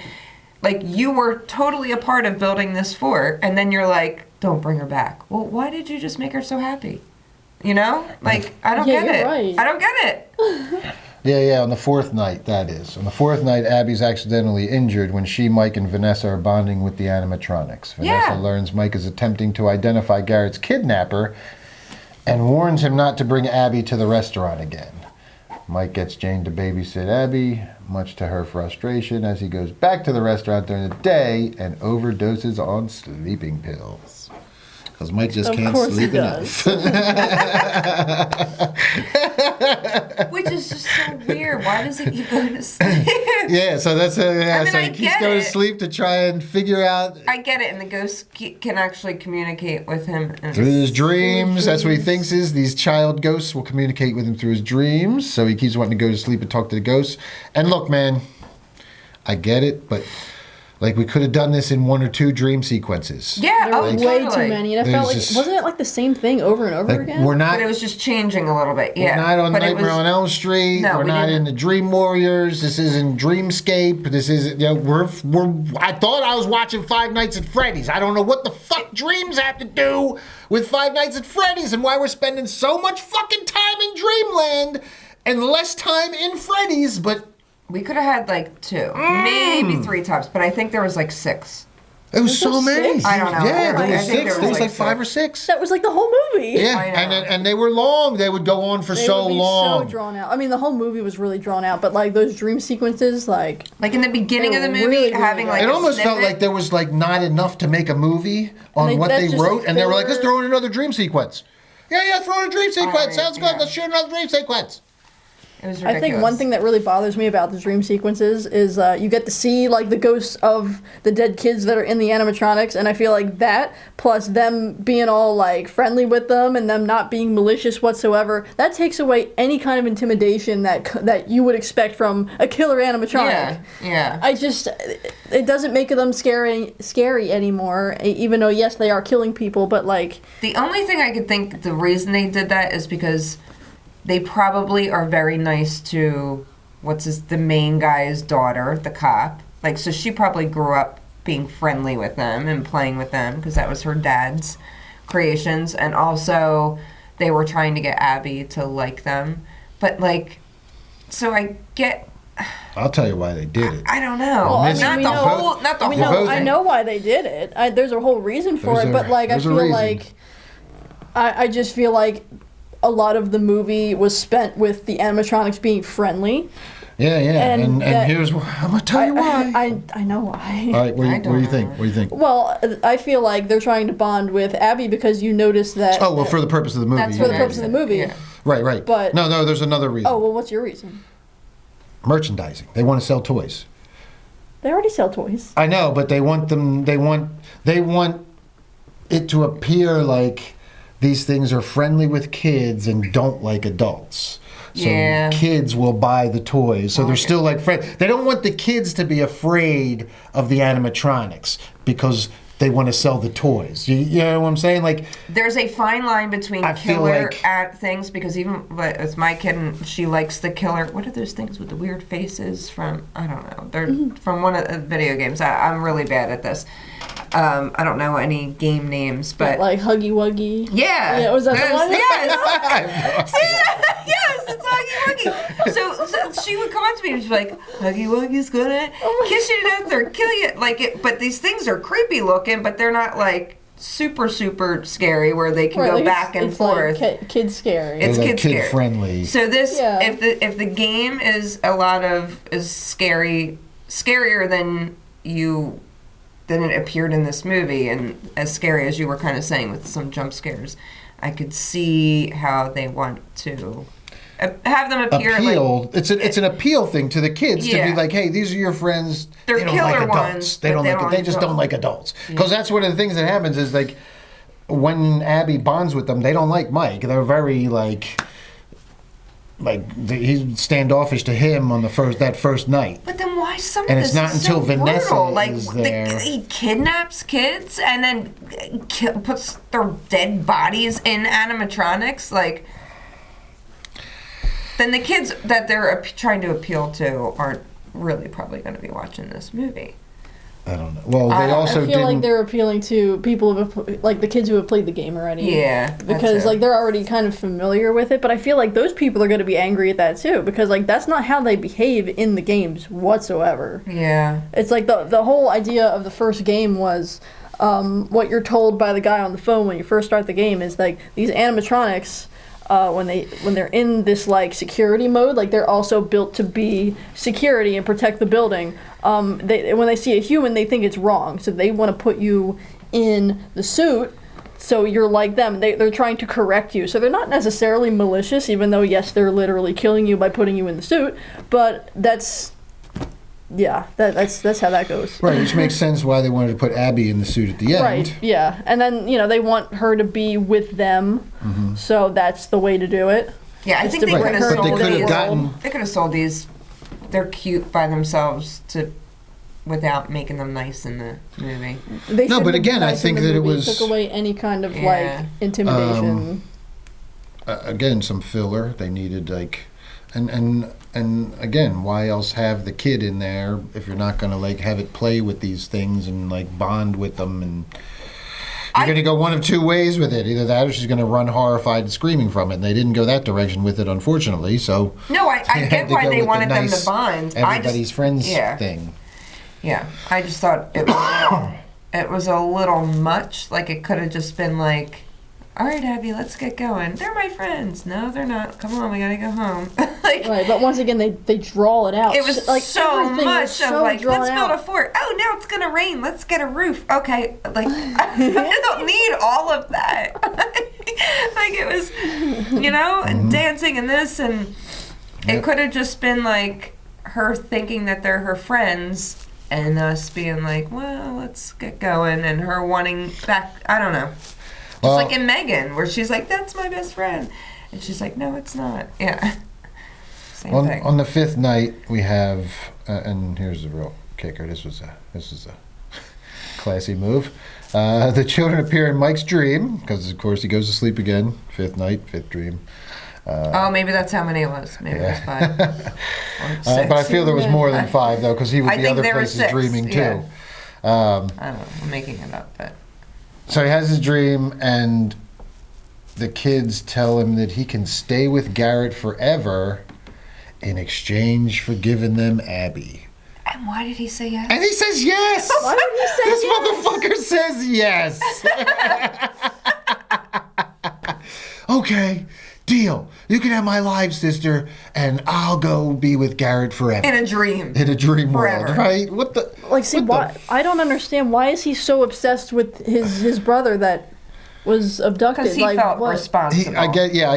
you were totally a part of building this fort, and then you're like, "Don't bring her back." Well, why did you just make her so happy? You know, like, I don't get it. Right. I don't get it. Yeah, on the fourth night, that is. On the fourth night, Abby's accidentally injured when she, Mike, and Vanessa are bonding with the animatronics. Vanessa learns Mike is attempting to identify Garrett's kidnapper and warns him not to bring Abby to the restaurant again. Mike gets Jane to babysit Abby, much to her frustration, as he goes back to the restaurant during the day and overdoses on sleeping pills. Because Mike just Of can't course sleep he enough. Which is just so weird. Why does he keep going to sleep? Yeah, so that's so I he keeps get going it. to sleep to try and figure out I get it, and the ghosts can actually communicate with him. through his dreams. That's what he thinks is these child ghosts will communicate with him through his dreams. So he keeps wanting to go to sleep and talk to the ghosts. And look, man, I get it, but like we could have done this in 1 or 2 dream sequences. Yeah, There were way totally. too many, and I felt like There's just- wasn't it like the same thing over and over Like, again? we're not. But it was just changing a little bit. Yeah, We're not on but it Nightmare was- on Elm Street. No, we're we not didn't. in the Dream Warriors. This isn't Dreamscape. This isn't. You know, we're. I thought I was watching Five Nights at Freddy's. I don't know what the fuck dreams have to do with Five Nights at Freddy's and why we're spending so much fucking time in Dreamland and less time in Freddy's. But We could have had like 2, maybe 3 tops, but I think there was like 6. it was so there many. 6? I don't know. Yeah, I there was think 6. There was like 5 or 6. That was like the whole movie. Yeah, I know. and they were long. They would go on for They so would be long. so drawn out. I mean, the whole movie was really drawn out, but like those dream sequences, like Like in the beginning of the movie, Really, really having like It a almost felt snippet. like there was like not enough to make a movie on And what that's they just, wrote, like, and they were like, "Let's filler. throw in another dream sequence." Yeah, throw in a dream sequence. Alright, Sounds good. yeah. Let's shoot another dream sequence. It was I ridiculous. think one thing that really bothers me about the dream sequences is you get to see like the ghosts of the dead kids that are in the animatronics, and I feel like that plus them being all like friendly with them and them not being malicious whatsoever, that takes away any kind of intimidation that you would expect from a killer animatronic. Yeah. I just it doesn't make them scary anymore, even though yes they are killing people, but like The only thing I could think the reason they did that is because they probably are very nice to the main guy's daughter, the cop. Like, so she probably grew up being friendly with them and playing with them because that was her dad's creations. And also, they were trying to get Abby to like them. But like, so I get. I'll tell you why they did it. I don't know. Well, I mean, not we the know- whole. Not the we whole. know, thing. I know why they did it. There's a whole reason for There's it, a- but like I there's a feel reason. like I just feel like a lot of the movie was spent with the animatronics being friendly. Yeah, And and that- here's why. I'm gonna tell you why. I know why. All right, what I do you don't think? know. What do you think? Well, I feel like they're trying to bond with Abby because you notice that. Oh well, for the purpose of the movie. That's for the yeah. purpose of the movie. Yeah. Right. But- no, there's another reason. Oh well, what's your reason? Merchandising. They want to sell toys. They already sell toys. I know, but they want them. They want it to appear like these things are friendly with kids and don't like adults. So Yeah. kids will buy the toys. So they're still like They don't want the kids to be afraid of the animatronics because they want to sell the toys. You know what I'm saying? Like, There's a fine line between I feel killer like- at things because even with my kid, and she likes the killer. What are those things with the weird faces from? I don't know. They're from one of the video games. I'm really bad at this. I don't know any game names, but Like Huggy Wuggy. yeah. Yeah, was that the one? Yes. Yes, it's Huggy Wuggy. So she would come up to me and she'd be like, Huggy Wuggy's gonna kiss you to death or kill you. Like it, but these things are creepy looking, but they're not like super scary where they can Right, go like back and it's forth. Like kid scary. It's they're kid kid scary. friendly. So this, Yeah. if the game is scarier than it appeared in this movie, and as scary as you were kind of saying with some jump scares, I could see how they want to have them appear appeal. like It's an appeal thing to the kids to Yeah. be like, hey, these are your friends. They're they don't killer like adults. ones, They but don't they like. don't They like just adults. don't like adults. Because that's one of the things that happens is like when Abby bonds with them, they don't like Mike. They're very like he's standoffish to him on that first night. But then why some And of it's this not is until so Vanessa brutal? Like is there. he kidnaps kids and then puts their dead bodies in animatronics. Like then the kids that they're trying to appeal to aren't really probably going to be watching this movie. I don't know. Well, they I also feel didn't. like they're appealing to people like the kids who have played the game already. Yeah, that's Because it. like they're already kind of familiar with it, but I feel like those people are going to be angry at that too because like that's not how they behave in the games whatsoever. Yeah. It's like the whole idea of the first game was what you're told by the guy on the phone when you first start the game is like these animatronics when they're in this like security mode, like they're also built to be security and protect the building. When they see a human, they think it's wrong, so they want to put you in the suit so you're like them. They're trying to correct you. So they're not necessarily malicious, even though, yes, they're literally killing you by putting you in the suit. But that's how that goes. Right, which makes sense why they wanted to put Abby in the suit at the end. Right, yeah. And then, they want her to be with them. So that's the way to do it. Yeah, I think they could have But they sold could have these. gotten. They could have sold these. They're cute by themselves without making them nice in the movie. They No, should but have again, I nice in think the that it movie. was- took away any kind of Yeah. intimidation. Again, some filler. They needed and again, why else have the kid in there if you're not gonna have it play with these things and bond with them, and you're gonna go one of two ways with it. Either that or she's gonna run horrified and screaming from it. And they didn't go that direction with it, unfortunately. So No, I had get to why go they with the wanted them nice to bond. everybody's friends yeah. thing. Yeah, I just thought it was a little much. Like it could have just been like, all right, Abby, let's get going. They're my friends. No, they're not. Come on, we gotta go home. Right, but once again, they draw it out. It was so everything much was so of let's drawn build out. a fort. Oh, now it's gonna rain. Let's get a roof. Okay, I don't need all of that. It was, and dancing and this, and it could have just been her thinking that they're her friends, and us being like, well, let's get going, and her wanting back. I don't know. Just like in Megan, where she's like, that's my best friend, and she's like, no, it's not. Yeah. Same thing. On the fifth night, we have, and here's the real kicker. This was a classy move. The children appear in Mike's dream because, of course, he goes to sleep again. Fifth night, fifth dream. Maybe that's how many it was. Maybe it was 5. Or 6. But I feel there was more than 5 though, because he was I the think other there were places 6, dreaming too. yeah. I don't know. I'm making it up, but. So he has his dream, and the kids tell him that he can stay with Garrett forever in exchange for giving them Abby. And why did he say yes? And he says yes! Why did he say This yes? motherfucker says yes! Okay, deal. You can have my live sister, and I'll go be with Garrett forever. In a dream. In a dream Forever. world, right? What the? Why? I don't understand. Why is he so obsessed with his brother that was abducted? Because he felt responsible. I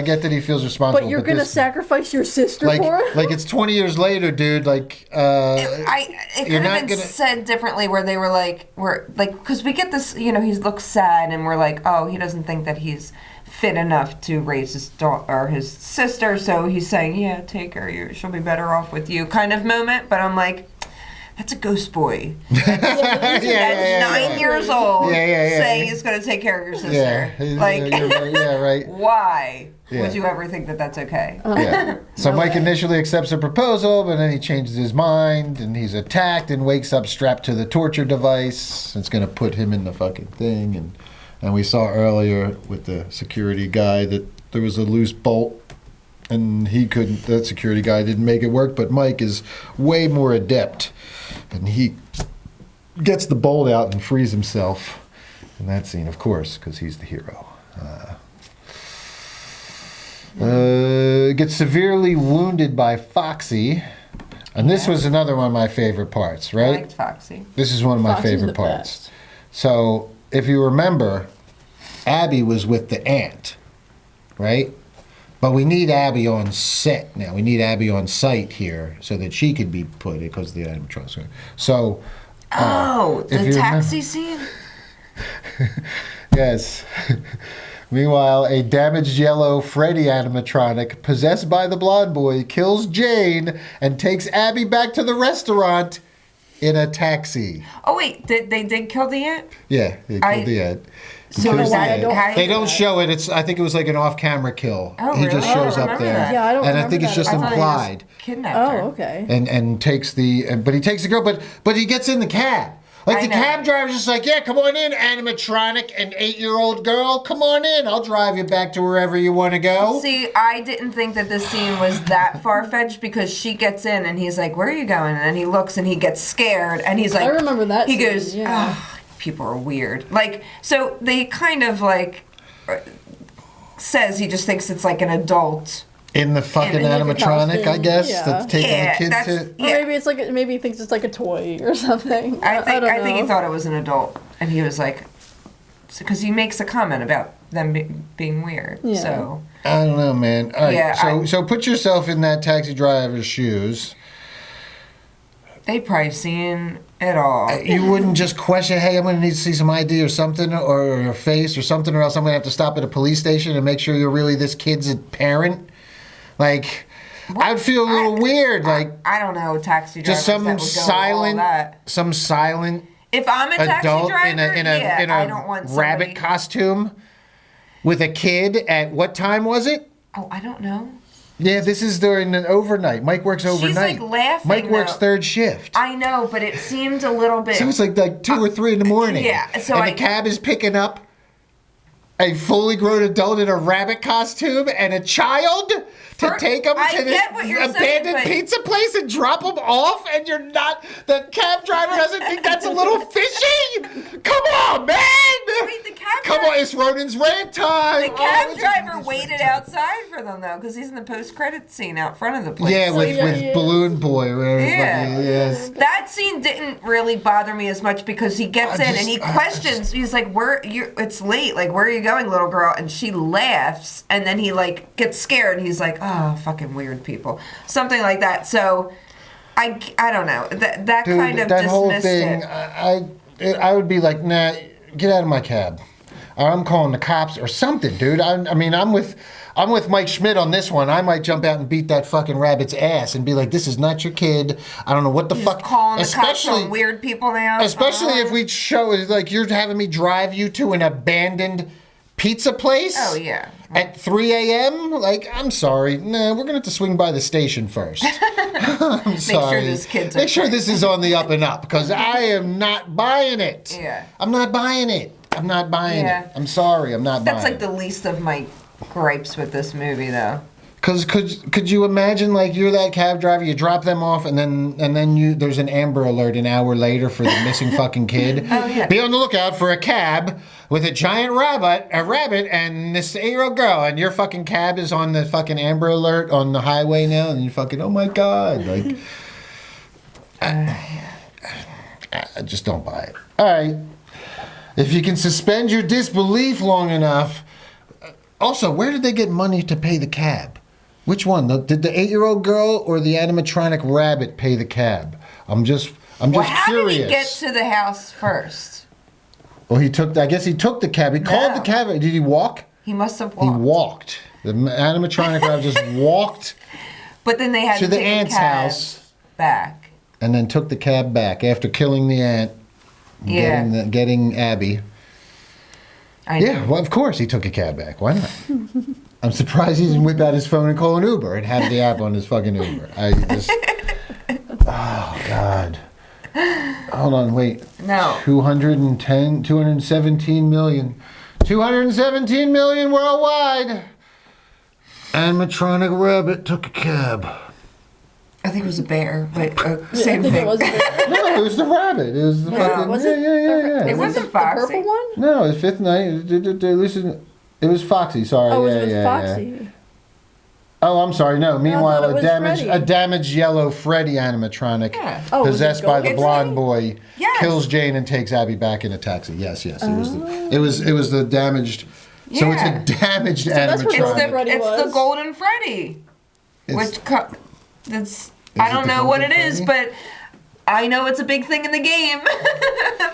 get that he feels responsible. But you're gonna sacrifice your sister for it? It's 20 years later, dude. It could you're have not been gonna- said differently, where they were because we get this, he looks sad, and we're like, oh, he doesn't think that he's fit enough to raise his daughter or his sister, so he's saying, yeah, take her, she'll be better off with you, kind of moment. But I'm like, that's a ghost boy. That's 9 years old, saying he's going to take care of your sister. Right. Why Yeah. would you ever think that that's okay? Yeah. So Mike initially accepts the proposal, but then he changes his mind, and he's attacked and wakes up strapped to the torture device. It's going to put him in the fucking thing, and we saw earlier with the security guy that there was a loose bolt, and that security guy didn't make it work, but Mike is way more adept, and he gets the bolt out and frees himself in that scene, of course, because he's the hero. Gets severely wounded by Foxy, and this was another one of my favorite parts, I right? liked Foxy. This is one of my Foxy's favorite the parts. best. So, if you remember, Abby was with the aunt, right? But we need Abby on set now. We need Abby on site here so that she could be put, because the animatronics. So, The if you taxi scene? yes. Meanwhile, a damaged yellow Freddy animatronic possessed by the blonde boy kills Jane and takes Abby back to the restaurant in a taxi. Oh, wait, they did kill the aunt? Yeah, they killed the aunt. So Kills is the that aunt. how They don't show it. I think it was like an off-camera kill. Oh, he really? just I don't shows up remember there. that. Yeah, I don't And I remember think it's that just at all. implied. Kidnapped her. Oh, okay. And takes but he takes the girl, but he gets in the cab. Like I the know. cab driver's just like, yeah, come on in, animatronic and 8-year-old girl, come on in. I'll drive you back to wherever you want to go. See, I didn't think that this scene was that far-fetched, because she gets in and he's like, where are you going? And then he looks and he gets scared, and he's like, I remember that He scene, goes, yeah. oh, people are weird. So they kind of says he just thinks it's like an adult. In the fucking In a animatronic, I costume, guess, yeah. that's taking Yeah, the kid that's- to... Or Yeah. maybe he thinks it's like a toy or something. I don't think he know. thought it was an adult, and he was like, because he makes a comment about them being weird. Yeah. So I don't know, man. All right, Yeah, so put yourself in that taxi driver's shoes. they probably seen it all. You wouldn't just question, hey, I'm going to need to see some ID or something, or your face or something, or else I'm going to have to stop at a police station and make sure you're really this kid's parent. Like, I'd feel a little weird. Like, I don't know, taxi drivers just some that would go silent, all that. some silent If I'm a taxi adult driver, in I don't want a somebody... rabbit costume with a kid at what time was it? Oh, I don't know. Yeah, this is during an overnight. Mike works overnight. She's like laughing. Mike works though. third shift. I know, but it seemed a little bit. So it's like 2 or 3 in the morning. Yeah, so and the cab is picking up a fully grown adult in a rabbit costume and a child to take them I to this get what you're saying, abandoned but- pizza place and drop them off, and you're not. The cab driver doesn't think that's a little fishy. Come on, man! Wait, the cab Come on, it's Ronin's rant time. The cab Oh, it's driver Ronin's waited rant time. outside for them though, because he's in the post-credit scene out front of the place. Yeah, with yeah. Balloon Boy. Where Yeah. yes. That scene didn't really bother me as much because he gets in and he questions. He's like, "Where you? It's late. Like, where are you going, little girl?" And she laughs, and then he like gets scared. And he's like, "Oh, fucking weird people," something like that. So, I don't know. That Dude, kind of that dismissed whole thing, it. I would be like, nah, get out of my cab. Or I'm calling the cops or something, dude. I mean, I'm with Mike Schmidt on this one. I might jump out and beat that fucking rabbit's ass and be like, this is not your kid. I don't know what the fuck. Calling the cops on weird people now. Especially if we show, like, you're having me drive you to an abandoned pizza place. Oh yeah. At 3 a.m.? Like, I'm sorry. Nah, we're going to have to swing by the station first. I'm sorry. this kid's Make sure okay. this is on the up and up, because I am not buying it. Yeah. I'm not buying it. I'm not buying Yeah. it. I'm sorry. I'm not That's buying like the least of my gripes with this movie, though. Because could you imagine, like, you're that cab driver, you drop them off, and then there's an Amber Alert an hour later for the missing fucking kid. Oh, yeah. Be on the lookout for a cab with a giant rabbit, and this 8-year-old girl, and your fucking cab is on the fucking Amber Alert on the highway now, and you fucking, oh my God, like, I just don't buy it. All right, if you can suspend your disbelief long enough. Also, where did they get money to pay the cab? Which one? Did the 8-year-old girl or the animatronic rabbit pay the cab? I'm just Well, how curious. did he get to the house first? Well, I guess he took the cab. He called the cab. Did he walk? He must have He walked. walked. The animatronic rabbit just walked But then they had to to the take aunt's cabs house back. and then took the cab back after killing the aunt, Yeah. getting Abby. I know. Yeah, well, of course he took a cab back. Why not? I'm surprised he didn't whip out his phone and call an Uber and have the app on his fucking Uber. Oh, God. Hold on, wait. No. 217 million. 217 million worldwide. Animatronic rabbit took a cab. I think it was a bear, but I same think thing. it was. No, it was the rabbit. It was the fucking. Was it? Yeah. It wasn't the Foxy. purple one? No, it was Fifth Night. Listen, it was Foxy. Sorry. Oh, it was yeah, with yeah, Foxy. Yeah. Oh, I'm sorry. No. Meanwhile, it was Freddy. a damaged yellow Freddy animatronic Yeah. Oh, was it possessed by the Gotham? blonde boy Yes. kills Jane and takes Abby back in a taxi. Yes. It was the damaged. So it's Yeah. a damaged that's what animatronic. Freddy It's the was. Golden Freddy. It's- That's Is I it don't the know what it Golden is, Freddy? but I know it's a big thing in the game.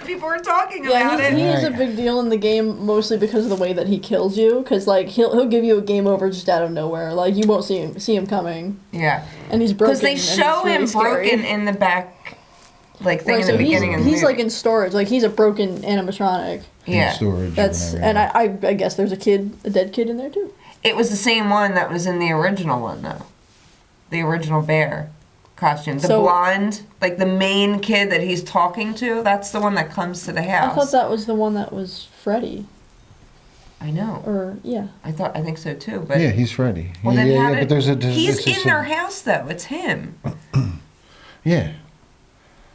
People are talking Yeah, about it. he's a big deal in the game mostly because of the way that he kills you. Because like he'll give you a game over just out of nowhere. Like you won't see him coming, Yeah. and he's broken. Because they and it's show really him scary. broken in the back, like thing Right, in the so beginning of the he's movie. like in storage. Like he's a broken animatronic. yeah. Storage. or That's whatever. and I guess there's a dead kid in there too. It was the same one that was in the original one, though. The original bear costume. The So- blonde, like the main kid that he's talking to, that's the one that comes to the I house. thought that was the one that was Freddy. I know. Or yeah. I think so too. But Yeah, he's Freddy. well, then how did, but there's he's it's in just their house though. It's him. Yeah.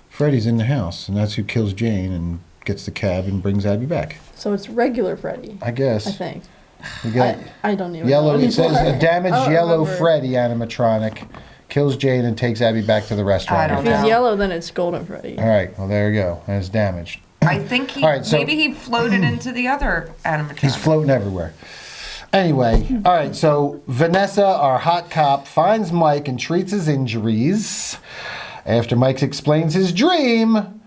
Freddy's in the house, and that's who kills Jane and gets the cab and brings Abby back. So it's regular Freddy. I guess. I think. We got I don't even yellow. know. It says a I damaged don't yellow remember. Freddy animatronic kills Jane and takes Abby back to the restaurant. I don't If know. he's yellow, then it's Golden Freddy. All right. Well, there you go. And it's damaged. I think All right, so- maybe he floated into the other animatronic. He's floating everywhere. Anyway, all right, so Vanessa, our hot cop, finds Mike and treats his injuries. After Mike explains his dream,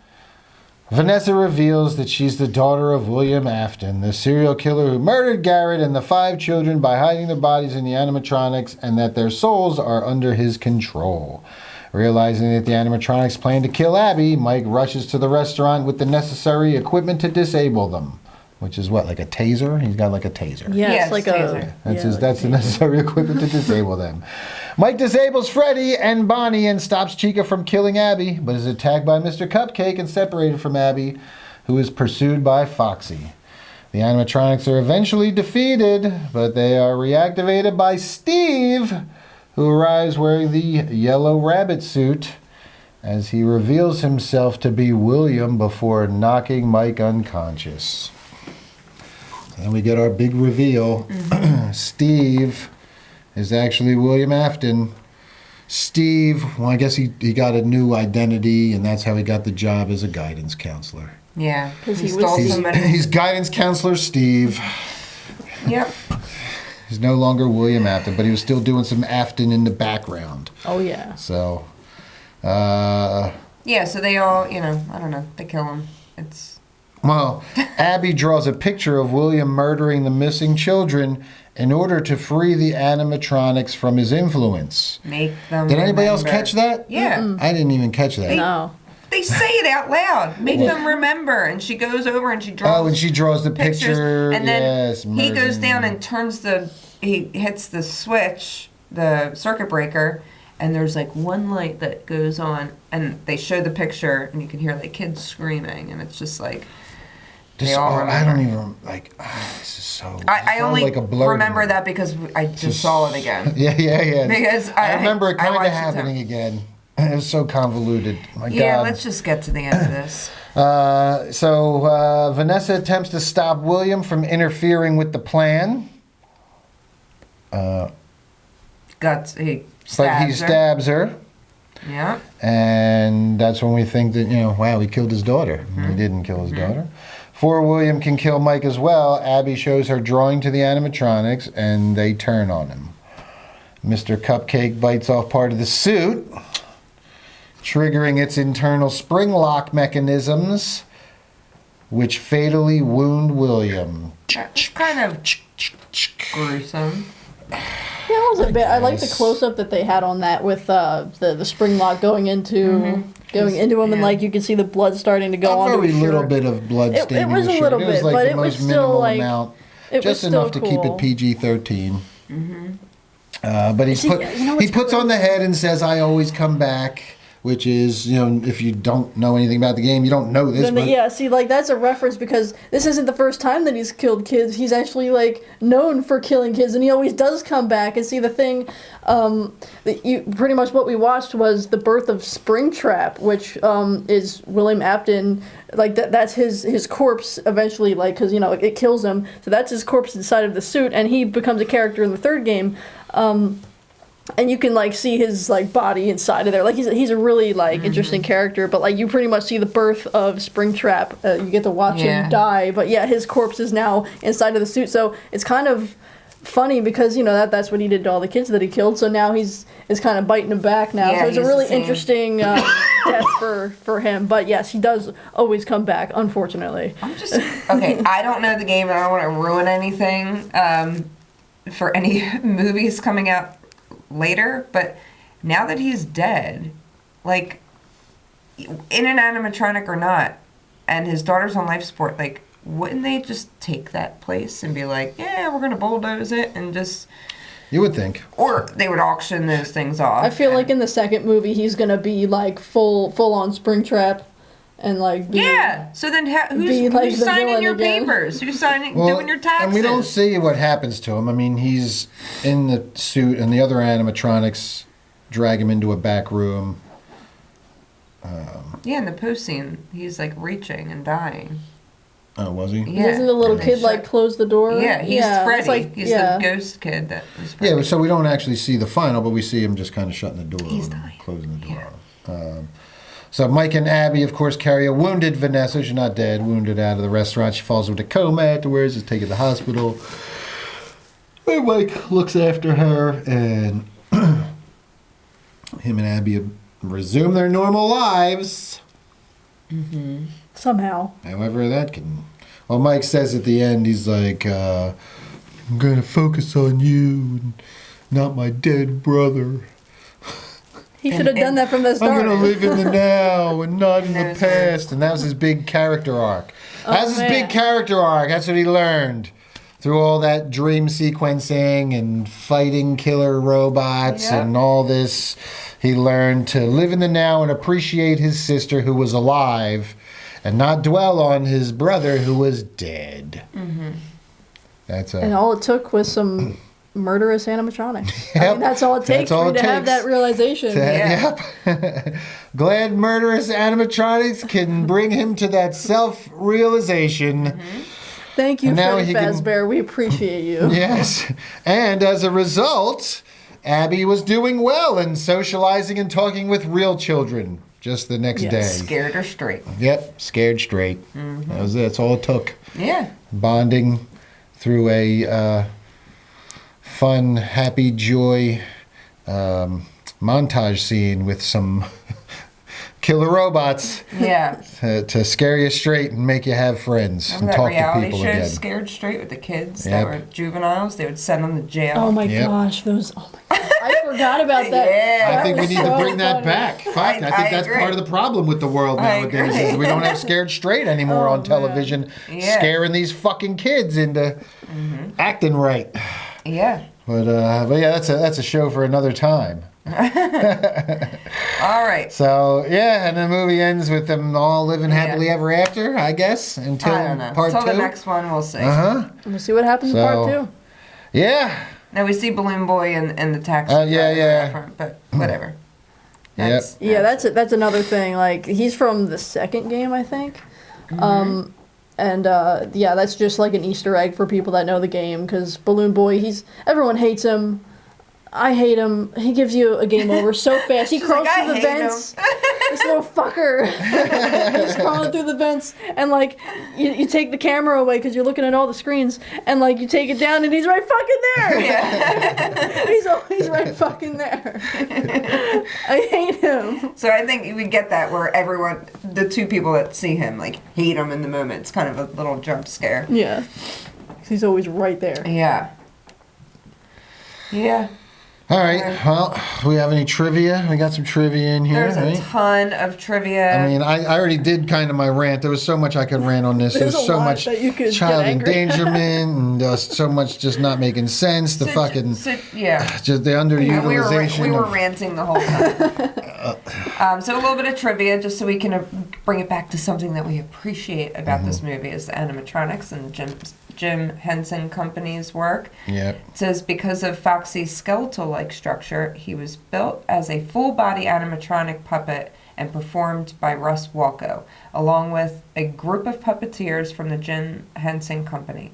Vanessa reveals that she's the daughter of William Afton, the serial killer who murdered Garrett and the 5 children by hiding their bodies in the animatronics, and that their souls are under his control. Realizing that the animatronics plan to kill Abby, Mike rushes to the restaurant with the necessary equipment to disable them. Which is what, like a taser? He's got like a taser. Yeah, Yes, it's like taser. That's the necessary equipment to disable them. Mike disables Freddy and Bonnie and stops Chica from killing Abby, but is attacked by Mr. Cupcake and separated from Abby, who is pursued by Foxy. The animatronics are eventually defeated, but they are reactivated by Steve, who arrives wearing the yellow rabbit suit as he reveals himself to be William before knocking Mike unconscious. And we get our big reveal. Steve is actually William Afton. Steve, well, I guess he got a new identity, and that's how he got the job as a guidance counselor. Yeah, 'Cause he he stole was- somebody. He's guidance counselor Steve. Yep. He's no longer William Afton, but he was still doing some Afton in the background. Oh yeah. So, Yeah, so they all, I don't know, they kill him. It's well, Abby draws a picture of William murdering the missing children in order to free the animatronics from his influence. make them. Did anybody else remember. catch that? Yeah. I didn't even catch that. No. They say it out loud. Make them remember. And she goes over and she draws. Oh, and she draws the pictures. picture. And then yes, he goes murdering. down and he hits the switch, the circuit breaker, and there's like one light that goes on, and they show the picture, and you can hear like kids screaming, and it's just like. They all I don't remember. even like. This is so. I sounds only like a blur to remember me. that because I just saw it again. Yeah. Because I remember it I kind of watched it happening too. again. It was so convoluted. My Yeah, God. let's just get to the end of this. So Vanessa attempts to stop William from interfering with the plan. He But stabs he her. stabs her. Yeah. And that's when we think that, wow, he killed his daughter. He didn't kill his daughter. Before William can kill Mike as well, Abby shows her drawing to the animatronics, and they turn on him. Mr. Cupcake bites off part of the suit, triggering its internal spring lock mechanisms, which fatally wound William. It's kind of gruesome. Yeah, it was a bit. I like the close up that they had on that with the spring lock going into him, and like you can see the blood starting to go on. A very little bit of blood It staining was the a shirt. little It was bit, like but the it was most still, minimal like, amount, it was just still enough to keep cool. it PG-13. But he See, put you know he what's puts on the head and says, "I always come back," which is, if you don't know anything about the game, you don't know this. Then But yeah, see, like that's a reference because this isn't the first time that he's killed kids. He's actually like known for killing kids, and he always does come back. And see, the thing, that you pretty much what we watched was the birth of Springtrap, which is William Afton. Like that's his corpse eventually, like because it kills him. So that's his corpse inside of the suit, and he becomes a character in the third game. And you can like see his like body inside of there. Like he's a really like interesting character. But like you pretty much see the birth of Springtrap. You get to watch him die. But yeah, his corpse is now inside of the suit. So it's kind of funny because that's what he did to all the kids that he killed. So now it's kind of biting him back now. Yeah, so it's a he's really the same. interesting death for him. But yes, he does always come back. Unfortunately. I'm just okay. I don't know the game, and I don't want to ruin anything for any movies coming out later. But now that he's dead, like in an animatronic or not, and his daughter's on life support, like wouldn't they just take that place and be like, yeah, we're gonna bulldoze it and just. you would think. Or they would auction those things off. I feel like in the second movie he's gonna be like full on Springtrap, and like be, yeah. So then, be like who's the signing villain your again. papers? Who's signing, Well, doing your taxes? and we don't see what happens to him. I mean, he's in the suit, and the other animatronics drag him into a back room. Yeah, in the post scene, he's like reaching and dying. Oh, was he? Yeah. Doesn't the little And they kid like shut- close the door? Yeah, he's it's Freddy. like- He's yeah. the ghost kid that was Freddy. Yeah, so we don't actually see the final, but we see him just kind of shutting the door He's and dying. closing the door. So Mike and Abby, of course, carry a wounded Vanessa. She's not dead, wounded out of the restaurant. She falls into a coma afterwards. Is taken to the hospital. And Mike looks after her, and him and Abby resume their normal lives. Somehow. However, that can. Well, Mike says at the end, he's like, I'm going to focus on you, and not my dead brother. He should have done that from the start. I'm going to live in the now and not in the past. And that was his big character arc. That's his big character arc. That's what he learned. Through all that dream sequencing and fighting killer robots and all this, he learned to live in the now and appreciate his sister who was alive and not dwell on his brother who was dead. And all it took was some murderous animatronics. I Yep. mean, that's all it takes That's all for you it to have takes. that realization. Yep. Glad murderous animatronics can bring him to that self-realization. Thank you, And now Freddy he can- Fazbear. We appreciate you. Yes. And as a result, Abby was doing well and socializing and talking with real children just the next day. Scared her straight. Yep, scared straight. That's all it took. Yeah. Bonding through a fun, happy, joy montage scene with some killer robots Yeah. to scare you straight and make you have friends Remember and that talk to reality people show, again. Scared Straight, with the kids Yep. that were juveniles? They would send them to jail. Oh my Yep. gosh, those. Oh my gosh. I forgot about that. Yeah. I That think we was need to so bring that funny. back. Fuck, I think I that's agree. part of the problem with the world I nowadays agree. is we don't have Scared Straight anymore Oh, on television, Yeah. scaring these fucking kids into acting right. Yeah. But yeah, that's a show for another time. All right. So yeah, and the movie ends with them all living happily Yeah. ever after, I guess, until I don't know. part Until two. the next one, we'll see. We'll see what happens in part So- 2. Yeah, Now we see Balloon Boy and the taxi. Yeah, driver yeah. out front, but whatever. Yep. Yeah, that's another thing. Like, he's from the second game, I think. Yeah, that's just like an Easter egg for people that know the game, because Balloon Boy, everyone hates him. I hate him. He gives you a game over so fast. He crawls like, through "I the hate vents. This little fucker. He's crawling through the vents, and like you take the camera away because you're looking at all the screens, and like you take it down, and he's right fucking there. Yeah. He's always right fucking there. I hate him. So I think we get that where everyone, the two people that see him, like hate him in the moment. It's kind of a little jump scare. Yeah, he's always right there. Yeah. Yeah. all right. Well, do we have any trivia? We got some trivia in here, There's a right? ton of trivia. I mean, I already did kind of my rant. There was so much I could rant on this. There's There's a so lot much that you could get child angry. endangerment and so much just not making sense. The fucking yeah. just the Yeah, underutilization. we were of- ranting the whole time. So a little bit of trivia, just so we can bring it back to something that we appreciate about this movie, is the animatronics and Jim Henson Company's work. Yep. It says, because of Foxy's skeletal-like structure, he was built as a full-body animatronic puppet and performed by Russ Walco, along with a group of puppeteers from the Jim Henson Company.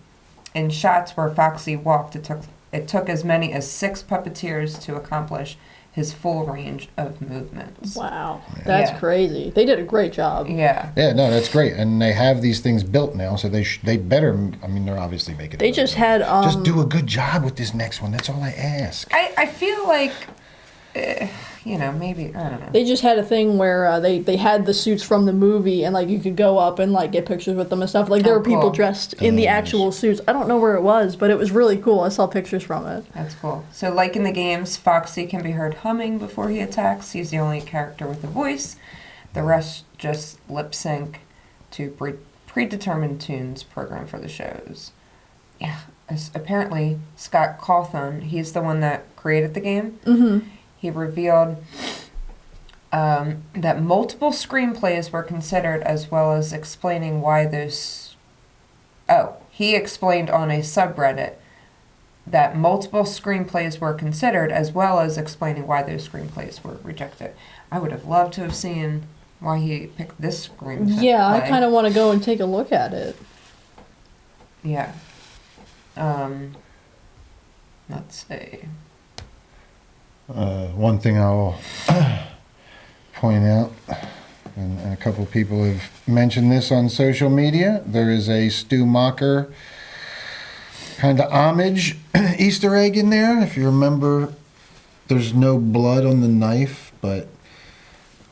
In shots where Foxy walked, it took as many as 6 puppeteers to accomplish his full range of movements. Wow, that's Yeah. crazy. They did a great job. Yeah. Yeah, no, that's great, and they have these things built now, so they better. I mean, they're obviously making. They it just better. had just do a good job with this next one. That's all I ask. I feel like, maybe, I don't know. They just had a thing where they had the suits from the movie, and like you could go up and like get pictures with them and stuff. Like there Oh, were people cool. dressed in the actual suits. I don't know where it was, but it was really cool. I saw pictures from it. That's cool. So, like in the games, Foxy can be heard humming before he attacks. He's the only character with a voice. The rest just lip sync to predetermined tunes programmed for the shows. Yeah. Apparently, Scott Cawthon, he's the one that created the game. Mm-hmm. He revealed that multiple screenplays were considered, as well as explaining why those. Oh, he explained on a subreddit that multiple screenplays were considered, as well as explaining why those screenplays were rejected. I would have loved to have seen why he picked this screenplay. Yeah, I kind of want to go and take a look at it. Yeah. Let's see. One thing I'll point out and a couple people have mentioned this on social media. There is a Stu Macher kind of homage Easter egg in there. If you remember, there's no blood on the knife, but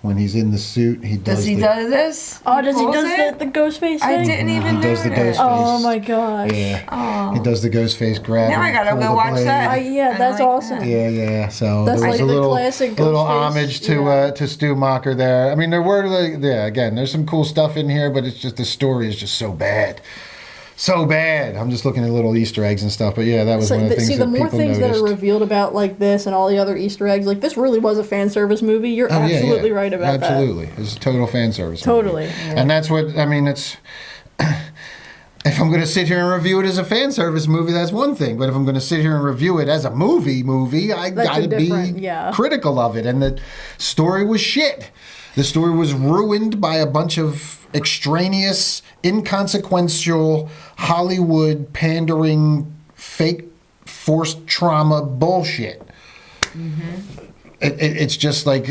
when he's in the suit, he does. Does he do this? Oh, does he pulls does the ghost face thing? I didn't even He does the notice. ghost face. Oh my gosh. Yeah. Oh. He does the ghost face grab. Now I and gotta pull go the watch blade. that. Yeah, I that's like awesome. that. Yeah. So That's there was like a the little, classic little Ghostface, homage yeah. to Stu Macher there. I mean, there were again, there's some cool stuff in here, but it's just the story is just so bad. So bad. I'm just looking at little Easter eggs and stuff, but yeah, that was So, one of the things see, the that more people things noticed. that are revealed about like this and all the other Easter eggs, like this really was a fan service movie. You're Oh, yeah, absolutely yeah. right about that. Absolutely. It's a total fan service. Totally. Movie. And that's what, I mean, it's, if I'm going to sit here and review it as a fan service movie, that's one thing. But if I'm going to sit here and review it as a movie, I That's got to be yeah. critical of it. And the story was shit. The story was ruined by a bunch of extraneous, inconsequential, Hollywood pandering, fake forced trauma bullshit. Mm-hmm. It's just like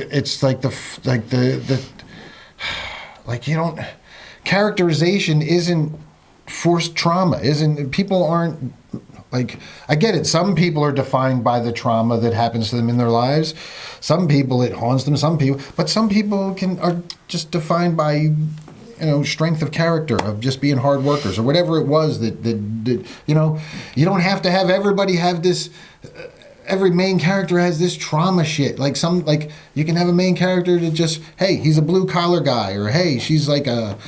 like you don't, characterization isn't forced trauma. People aren't like, I get it. Some people are defined by the trauma that happens to them in their lives. Some people it haunts them. But some people are just defined by, strength of character, of just being hard workers or whatever it was that you don't have to have everybody have this. Every main character has this trauma shit. Like you can have a main character that just, hey, he's a blue collar guy, or hey, she's like a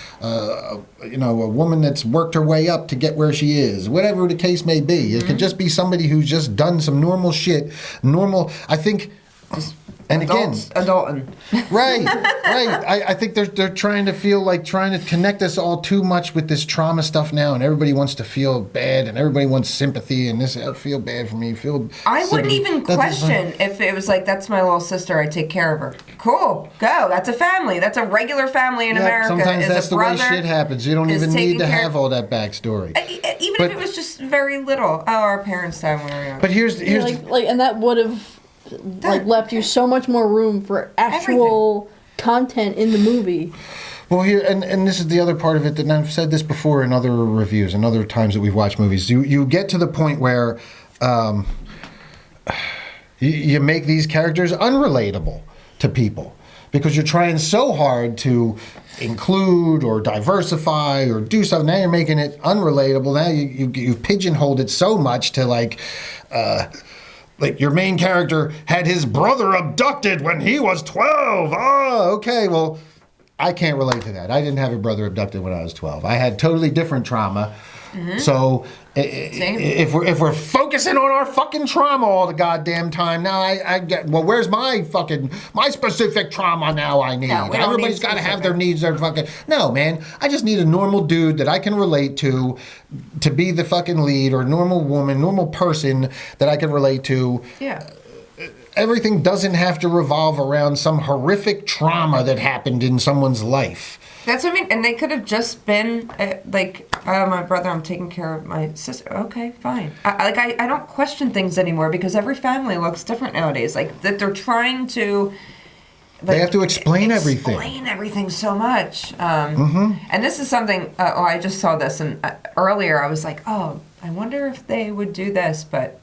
woman that's worked her way up to get where she is. Whatever the case may be, it could just be somebody who's just done some normal shit. I think. And adulting. Right. I think they're trying to connect us all too much with this trauma stuff now, and everybody wants to feel bad, and everybody wants sympathy, and I feel bad for me. I wouldn't even question if it was like, that's my little sister, I take care of her. Cool, go. That's a family. That's a regular family in America. Sometimes that's the way shit happens. You don't even need to have all that backstory. If it was just very little. Oh, our parents died when we were young. But here's and that would have left you so much more room for actual content in the movie. Well, here and this is the other part of it, that I've said this before in other reviews and other times that we've watched movies. You get to the point where you make these characters unrelatable to people because you're trying so hard to include or diversify or do something. Now you're making it unrelatable. Now you've pigeonholed it so much to like your main character had his brother abducted when he was 12. Oh, okay. Well, I can't relate to that. I didn't have a brother abducted when I was 12. I had totally different trauma. Mm-hmm. So if we're focusing on our fucking trauma all the goddamn time, now I get, well, where's my specific trauma now I need? No, everybody's got to have their needs. No, man. I just need a normal dude that I can relate to be the fucking lead, or a normal woman, normal person that I can relate to. Yeah. Everything doesn't have to revolve around some horrific trauma that happened in someone's life. That's what I mean. And they could have just been my brother, I'm taking care of my sister. Okay, fine. I don't question things anymore because every family looks different nowadays. Like, that they're trying to... they have to explain everything. Explain everything so much. And this is something... I just saw this, and earlier I was like, oh, I wonder if they would do this, but...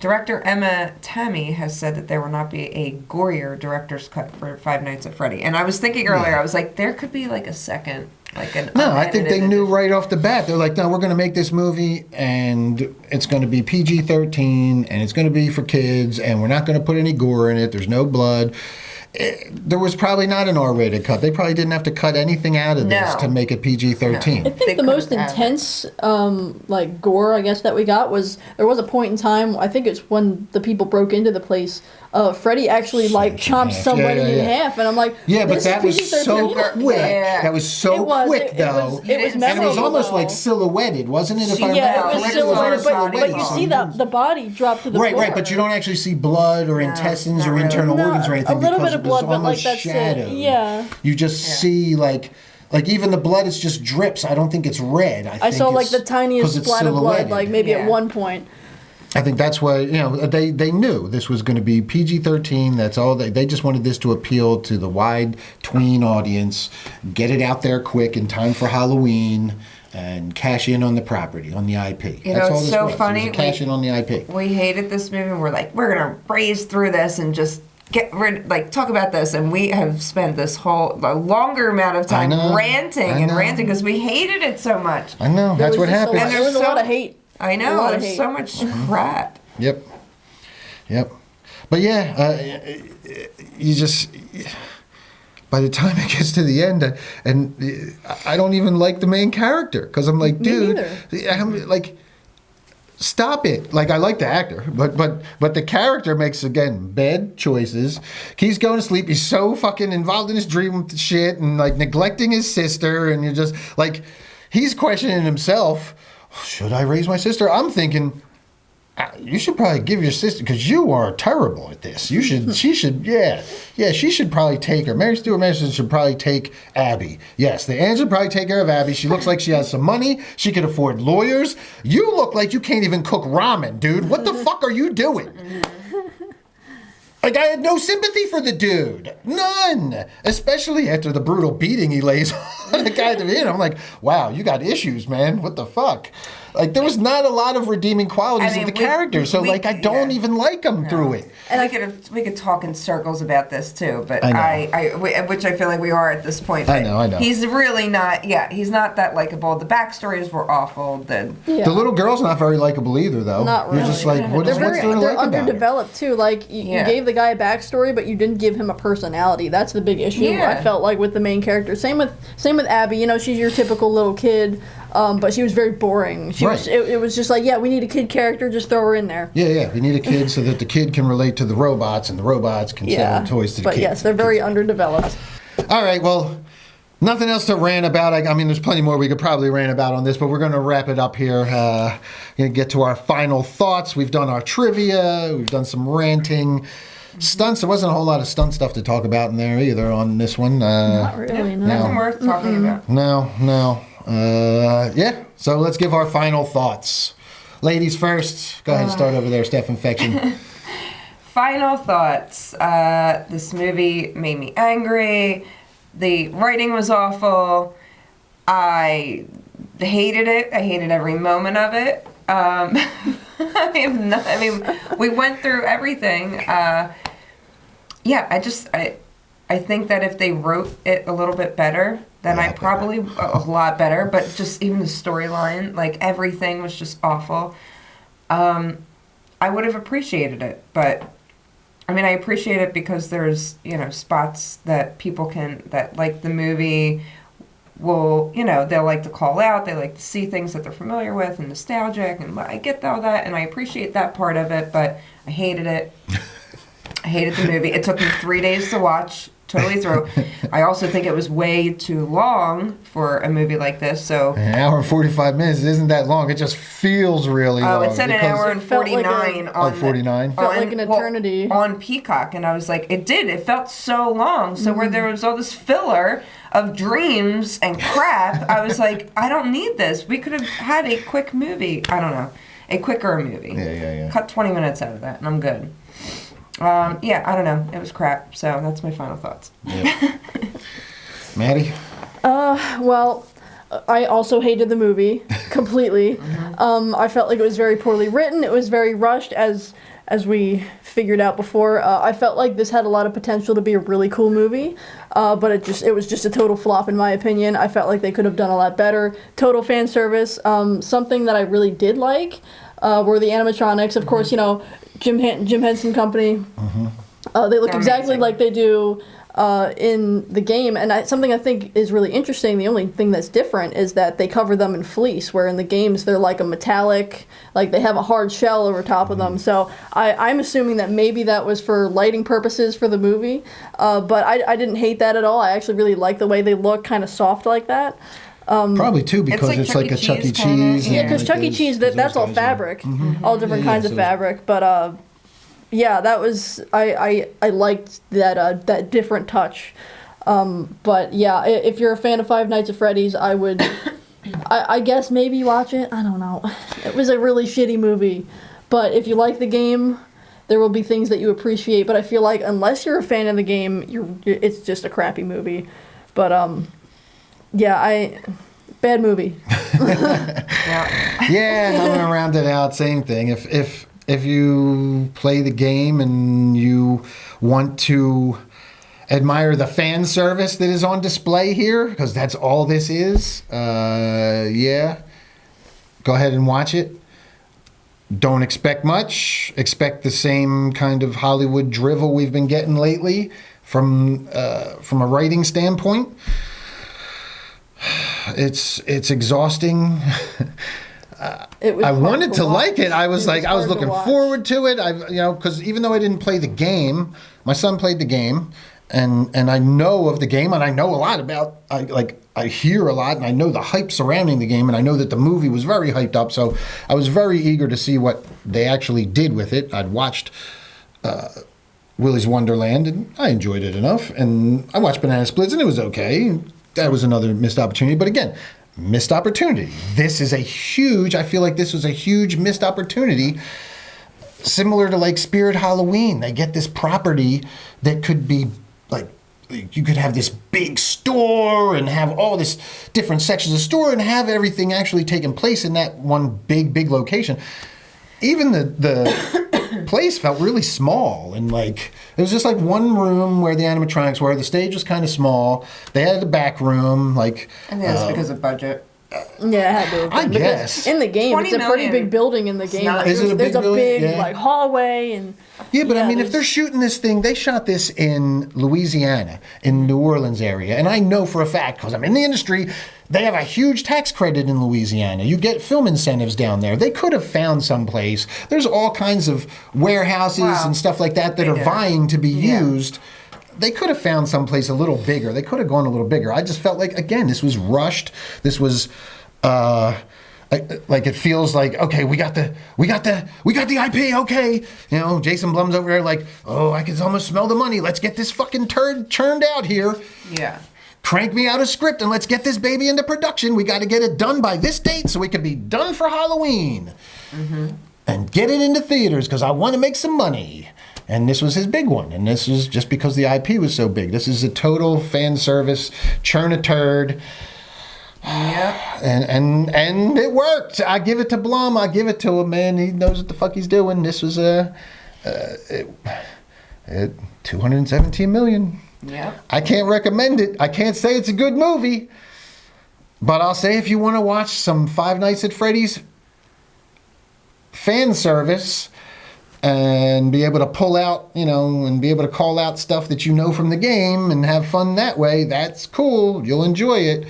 Director Emma Tammy has said that there will not be a gorier director's cut for Five Nights at Freddy. And I was thinking earlier, I was like, there could be like a second, like an No, I think they unedited knew right off the bat. They're like, no, we're going to make this movie, and it's going to be PG-13, and it's going to be for kids, and we're not going to put any gore in it. There's no blood. There was probably not an R-rated cut. They probably didn't have to cut anything out of this to make it PG-13. I think the most intense, gore, I guess, that we got was, there was a point in time, I think it's when the people broke into the place, Freddy actually, chomped somebody in half, and I'm like, yeah, but that was so quick. Yeah. That was so quick, though. It was and it was almost like silhouetted, wasn't it? If I yeah, remember it was correctly? silhouetted, but you see the body drop to the floor. Right, but you don't actually see blood or intestines or internal organs or anything. A little because bit of it was blood, but almost that's shadowed. it. Yeah. You just see like even the blood is just drips. I don't think it's red. I saw the tiniest splat of blood, maybe at one point. I think that's why, they knew this was going to be PG-13. That's all. They just wanted this to appeal to the wide tween audience, get it out there quick in time for Halloween, and cash in on the property, on the IP. You That's know, all it's this so was. funny. It was a cash in on the IP. We hated this movie. We're like, we're going to breeze through this and just talk about this. And we have spent this a longer amount of time ranting because we hated it so much. I know. That's what happened. And there was a lot of hate. I know. There's so much crap. Yep. But yeah, you just, by the time it gets to the end, and I don't even like the main character, because I'm like, dude, I'm like, stop it. Like, I like the actor, but the character makes, again, bad choices. He's going to sleep. He's so fucking involved in his dream shit and like neglecting his sister, and you're just like, he's questioning himself. Should I raise my sister? I'm thinking, you should probably give your sister, because you are terrible at this. She should probably take her. Mary Stuart Masterson should probably take Abby. Yes, the Anne should probably take care of Abby. She looks like she has some money. She could afford lawyers. You look like you can't even cook ramen, dude. What the fuck are you doing? Like, I had no sympathy for the dude. None. Especially after the brutal beating he lays on the guy at the end. I'm like, wow, you got issues, man. What the fuck? Like, there was not a lot of redeeming qualities of the character. So, I don't even like him through it. And we could talk in circles about this, too. But which I feel like we are at this point. I know. He's really not, he's not that likable. The backstories were awful. The little girl's not very likable either, though. Not really. You're just like, what's there to like about They're underdeveloped, too. Like, you gave the guy a backstory, but you didn't give him a personality. That's the big issue, I felt like, with the main character. Same with Abby. She's your typical little kid. But she was very boring. It was just like, we need a kid character, just throw her in there. Yeah, we need a kid so that the kid can relate to the robots, and the robots can sell the toys to the kid. But yes, they're very underdeveloped. All right, well, nothing else to rant about. I mean, there's plenty more we could probably rant about on this, but we're going to wrap it up here. Going to get to our final thoughts. We've done our trivia. We've done some ranting. Stunts, there wasn't a whole lot of stunt stuff to talk about in there either on this one. Not really, no. Nothing worth talking about. No. So let's give our final thoughts. Ladies first. Go ahead and start over there, Steph Infection. Final thoughts. This movie made me angry. The writing was awful. I hated it. I hated every moment of it. We went through everything. I think that if they wrote it a little bit better, then I probably a lot better. But just even the storyline, like everything was just awful. I would have appreciated it, but I appreciate it because there's spots that people that like the movie will they'll like to call out. They like to see things that they're familiar with and nostalgic, and I get all that, and I appreciate that part of it. But I hated it. I hated the movie. It took me 3 days to watch. Totally through. I also think it was way too long for a movie like this. So an hour and 45 minutes isn't that long. It just feels really long. Oh, it said an hour and 49 on 49. Felt like an eternity on Peacock, and I was like, it did. It felt so long. So where there was all this filler of dreams and crap, I was like, I don't need this. We could have had a quick movie. I don't know, a quicker movie. Yeah. Cut 20 minutes out of that, and I'm good. I don't know. It was crap. So that's my final thoughts. Yeah. Maddy? Well, I also hated the movie completely. I felt like it was very poorly written. It was very rushed, as we figured out before. I felt like this had a lot of potential to be a really cool movie, but it was just a total flop in my opinion. I felt like they could have done a lot better. Total fan service. Something that I really did like were the animatronics. Of course, Jim Henson Company. They look exactly like they do in the game, and something I think is really interesting. The only thing that's different is that they cover them in fleece, where in the games they're like a metallic, like they have a hard shell over top of them. So I'm assuming that maybe that was for lighting purposes for the movie, but I didn't hate that at all. I actually really like the way they look, kind of soft like that. Probably too, because it's like a Chuck E. Cheese. Yeah, because Chuck E. Cheese, that's all fabric, all different kinds of fabric. But that was I liked that different touch. But yeah, if you're a fan of Five Nights at Freddy's, I would, I guess maybe watch it. I don't know. It was a really shitty movie. But if you like the game, there will be things that you appreciate. But I feel like unless you're a fan of the game, it's just a crappy movie. But bad movie. Yeah, I'm gonna round it out. Same thing. If you play the game and you want to admire the fan service that is on display here, because that's all this is, yeah, go ahead and watch it. Don't expect much. Expect the same kind of Hollywood drivel we've been getting lately from a writing standpoint. It's exhausting. I wanted to like it. I was looking forward to it. Because even though I didn't play the game, my son played the game, and I know of the game, and I know a lot about. I hear a lot, and I know the hype surrounding the game, and I know that the movie was very hyped up. So I was very eager to see what they actually did with it. I'd watched Willy's Wonderland, and I enjoyed it enough, and I watched Banana Splits, and it was okay. That was another missed opportunity, but again, missed opportunity. I feel like this was a huge missed opportunity, similar to like Spirit Halloween. They get this property that could be like, you could have this big store and have all this different sections of store and have everything actually taking place in that one big location. Even the place felt really small, and like it was just like one room where the animatronics were. The stage was kind of small. They had a back room, like. I think that's because of budget. Yeah, it had to. I guess in the game, it's a pretty big building in the game. Like, is it a big there's a building? big like hallway and. Yeah, but I mean, if they're shooting this thing, they shot this in Louisiana, in New Orleans area, and I know for a fact because I'm in the industry. They have a huge tax credit in Louisiana. You get film incentives down there. They could have found someplace. There's all kinds of warehouses and stuff like that are vying to be used. They could have found someplace a little bigger. They could have gone a little bigger. I just felt like, again, this was rushed. This was like it feels like, okay, we got the IP. Okay, Jason Blum's over there like, oh, I can almost smell the money. Let's get this fucking turd churned out here. Yeah. Crank me out a script and let's get this baby into production. We got to get it done by this date so we can be done for Halloween. Mm-hmm. And get it into theaters because I want to make some money. And this was his big one. And this was just because the IP was so big. This is a total fan service, churn a turd. Yeah. And it worked. I give it to Blum. I give it to him, man. He knows what the fuck he's doing. This was $217 million. Yeah. I can't recommend it. I can't say it's a good movie. But I'll say if you want to watch some Five Nights at Freddy's fan service and be able to pull out, and be able to call out stuff that you know from the game and have fun that way, that's cool. You'll enjoy it.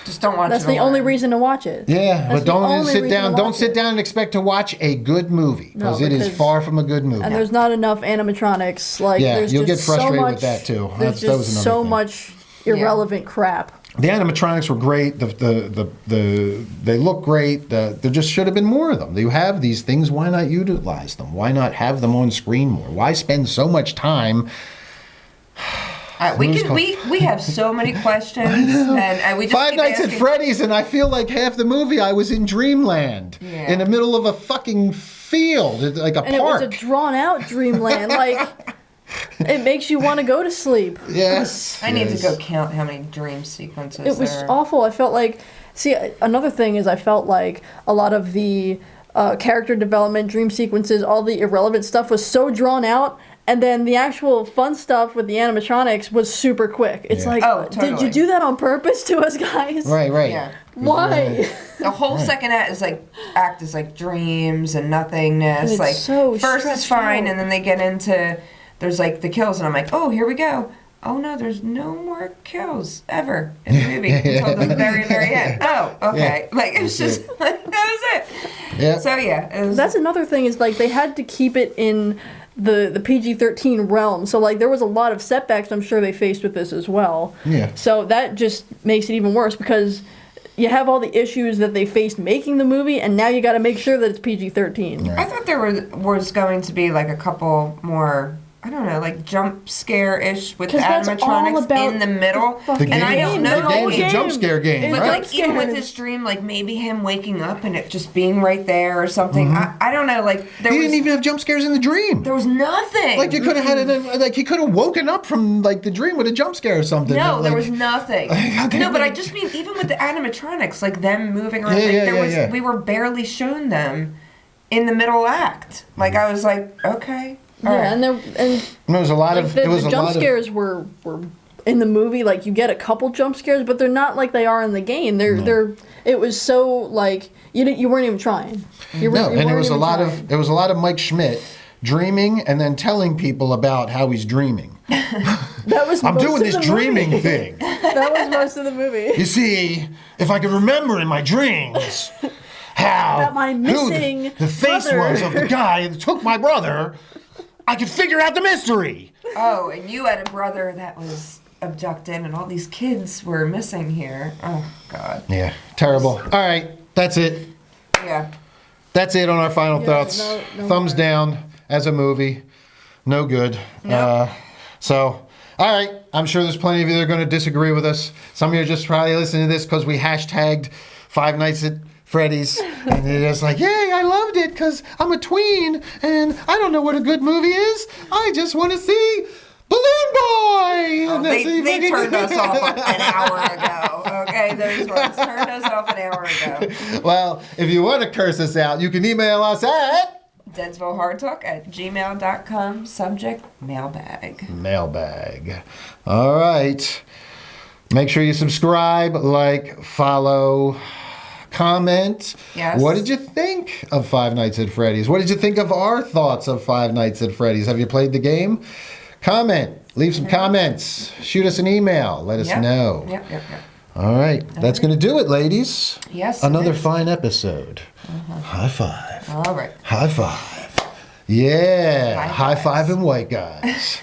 Just don't watch it. That's the only reason to watch it. Yeah, but don't sit down. Don't sit down and expect to watch a good movie because it is far from a good movie. And there's not enough animatronics. Like, there's you'll get just frustrated so much, with that too. There's just so much irrelevant crap. The animatronics were great. They look great. There just should have been more of them. You have these things. Why not utilize them? Why not have them on screen more? Why spend so much time? We have so many questions, and we just Five Nights at Freddy's, and I feel like half the movie I was in dreamland, in the middle of a fucking field, like a park. And it was a drawn-out dreamland, like. It makes you want to go to sleep. Yes. I need to go count how many dream sequences It was awful. I felt like... See, another thing is I felt like a lot of the character development, dream sequences, all the irrelevant stuff was so drawn out, and then the actual fun stuff with the animatronics was super quick. It's like, did you do that on purpose to us guys? Right. Yeah. Why? The whole second act is like dreams and nothingness. And like so first it's fine, out. and then they get into... There's like the kills, and I'm like, oh, here we go. Oh no, there's no more kills ever in the movie until the very, very end. Oh, okay. Yeah. Like, it was just, that was it. Yeah. So, yeah. That's another thing is, like, they had to keep it in the PG-13 realm. So, like, there was a lot of setbacks I'm sure they faced with this as well. Yeah. So that just makes it even worse because you have all the issues that they faced making the movie, and now you got to make sure that it's PG-13. I thought there was going to be, like, a couple more I don't know, like jump scare-ish with the 'Cause that's all animatronics about in the middle. fucking The And I don't know. the game's a game. jump scare game, It's But right? like even with scared. his dream, like maybe him waking up and it just being right there or something. I don't know. Like there He was didn't even have jump scares in the dream. there was nothing. Like you could have had it, like he could have woken up from like the dream with a jump scare or something. No, Like, there was nothing. Okay. No, but I just mean even with the animatronics, like them moving around, Yeah, like yeah, there yeah, was yeah. we were barely shown them in the middle act. Like I was like, okay. all Yeah, right. and There was a lot like of. the It was a jump lot of. scares were in the movie. Like you get a couple jump scares, but they're not like they are in the game. They're it was so like you weren't even trying. You No, and it weren't was a even lot trying. of. It was a lot of Mike Schmidt dreaming and then telling people about how he's dreaming. That was I'm most doing of this the dreaming movie. thing. That was most of the movie. You see, if I could remember in my dreams how About my who missing the face brother. was of the guy that took my brother, I could figure out the mystery. Oh, and you had a brother that was abducted, and all these kids were missing here. Oh God. Yeah, terrible. All right, that's it. Yeah. That's it on our final Yeah, thoughts. no Thumbs more. down as a movie. No good. Nope. So, all right. I'm sure there's plenty of you that are going to disagree with us. Some of you are just probably listening to this because we hashtagged Five Nights at Freddy's. And you're just like, yay, I loved it because I'm a tween and I don't know what a good movie is. I just want to see Balloon Boy. Oh, And that's they the- turned us off an hour ago. Okay, those ones turned us off an hour ago. Well, if you want to curse us out, you can email us at DeadsvilleHardTalk@gmail.com. Subject mailbag. mailbag. All right. Make sure you subscribe, like, follow, comment. Yes. What did you think of Five Nights at Freddy's? What did you think of our thoughts of Five Nights at Freddy's? Have you played the game? Comment. Leave some comments. Shoot us an email. Let us know. Yep. All right. That's going to do it, ladies. Yes, it Another is. fine episode. High five. All right. High five. Yeah. High fives. five and white guys.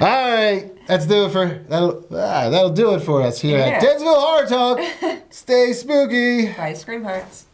All right. Let's do it for that'll do it for us here at Yeah. Deadsville Horror Talk. Stay spooky. Ice cream hearts.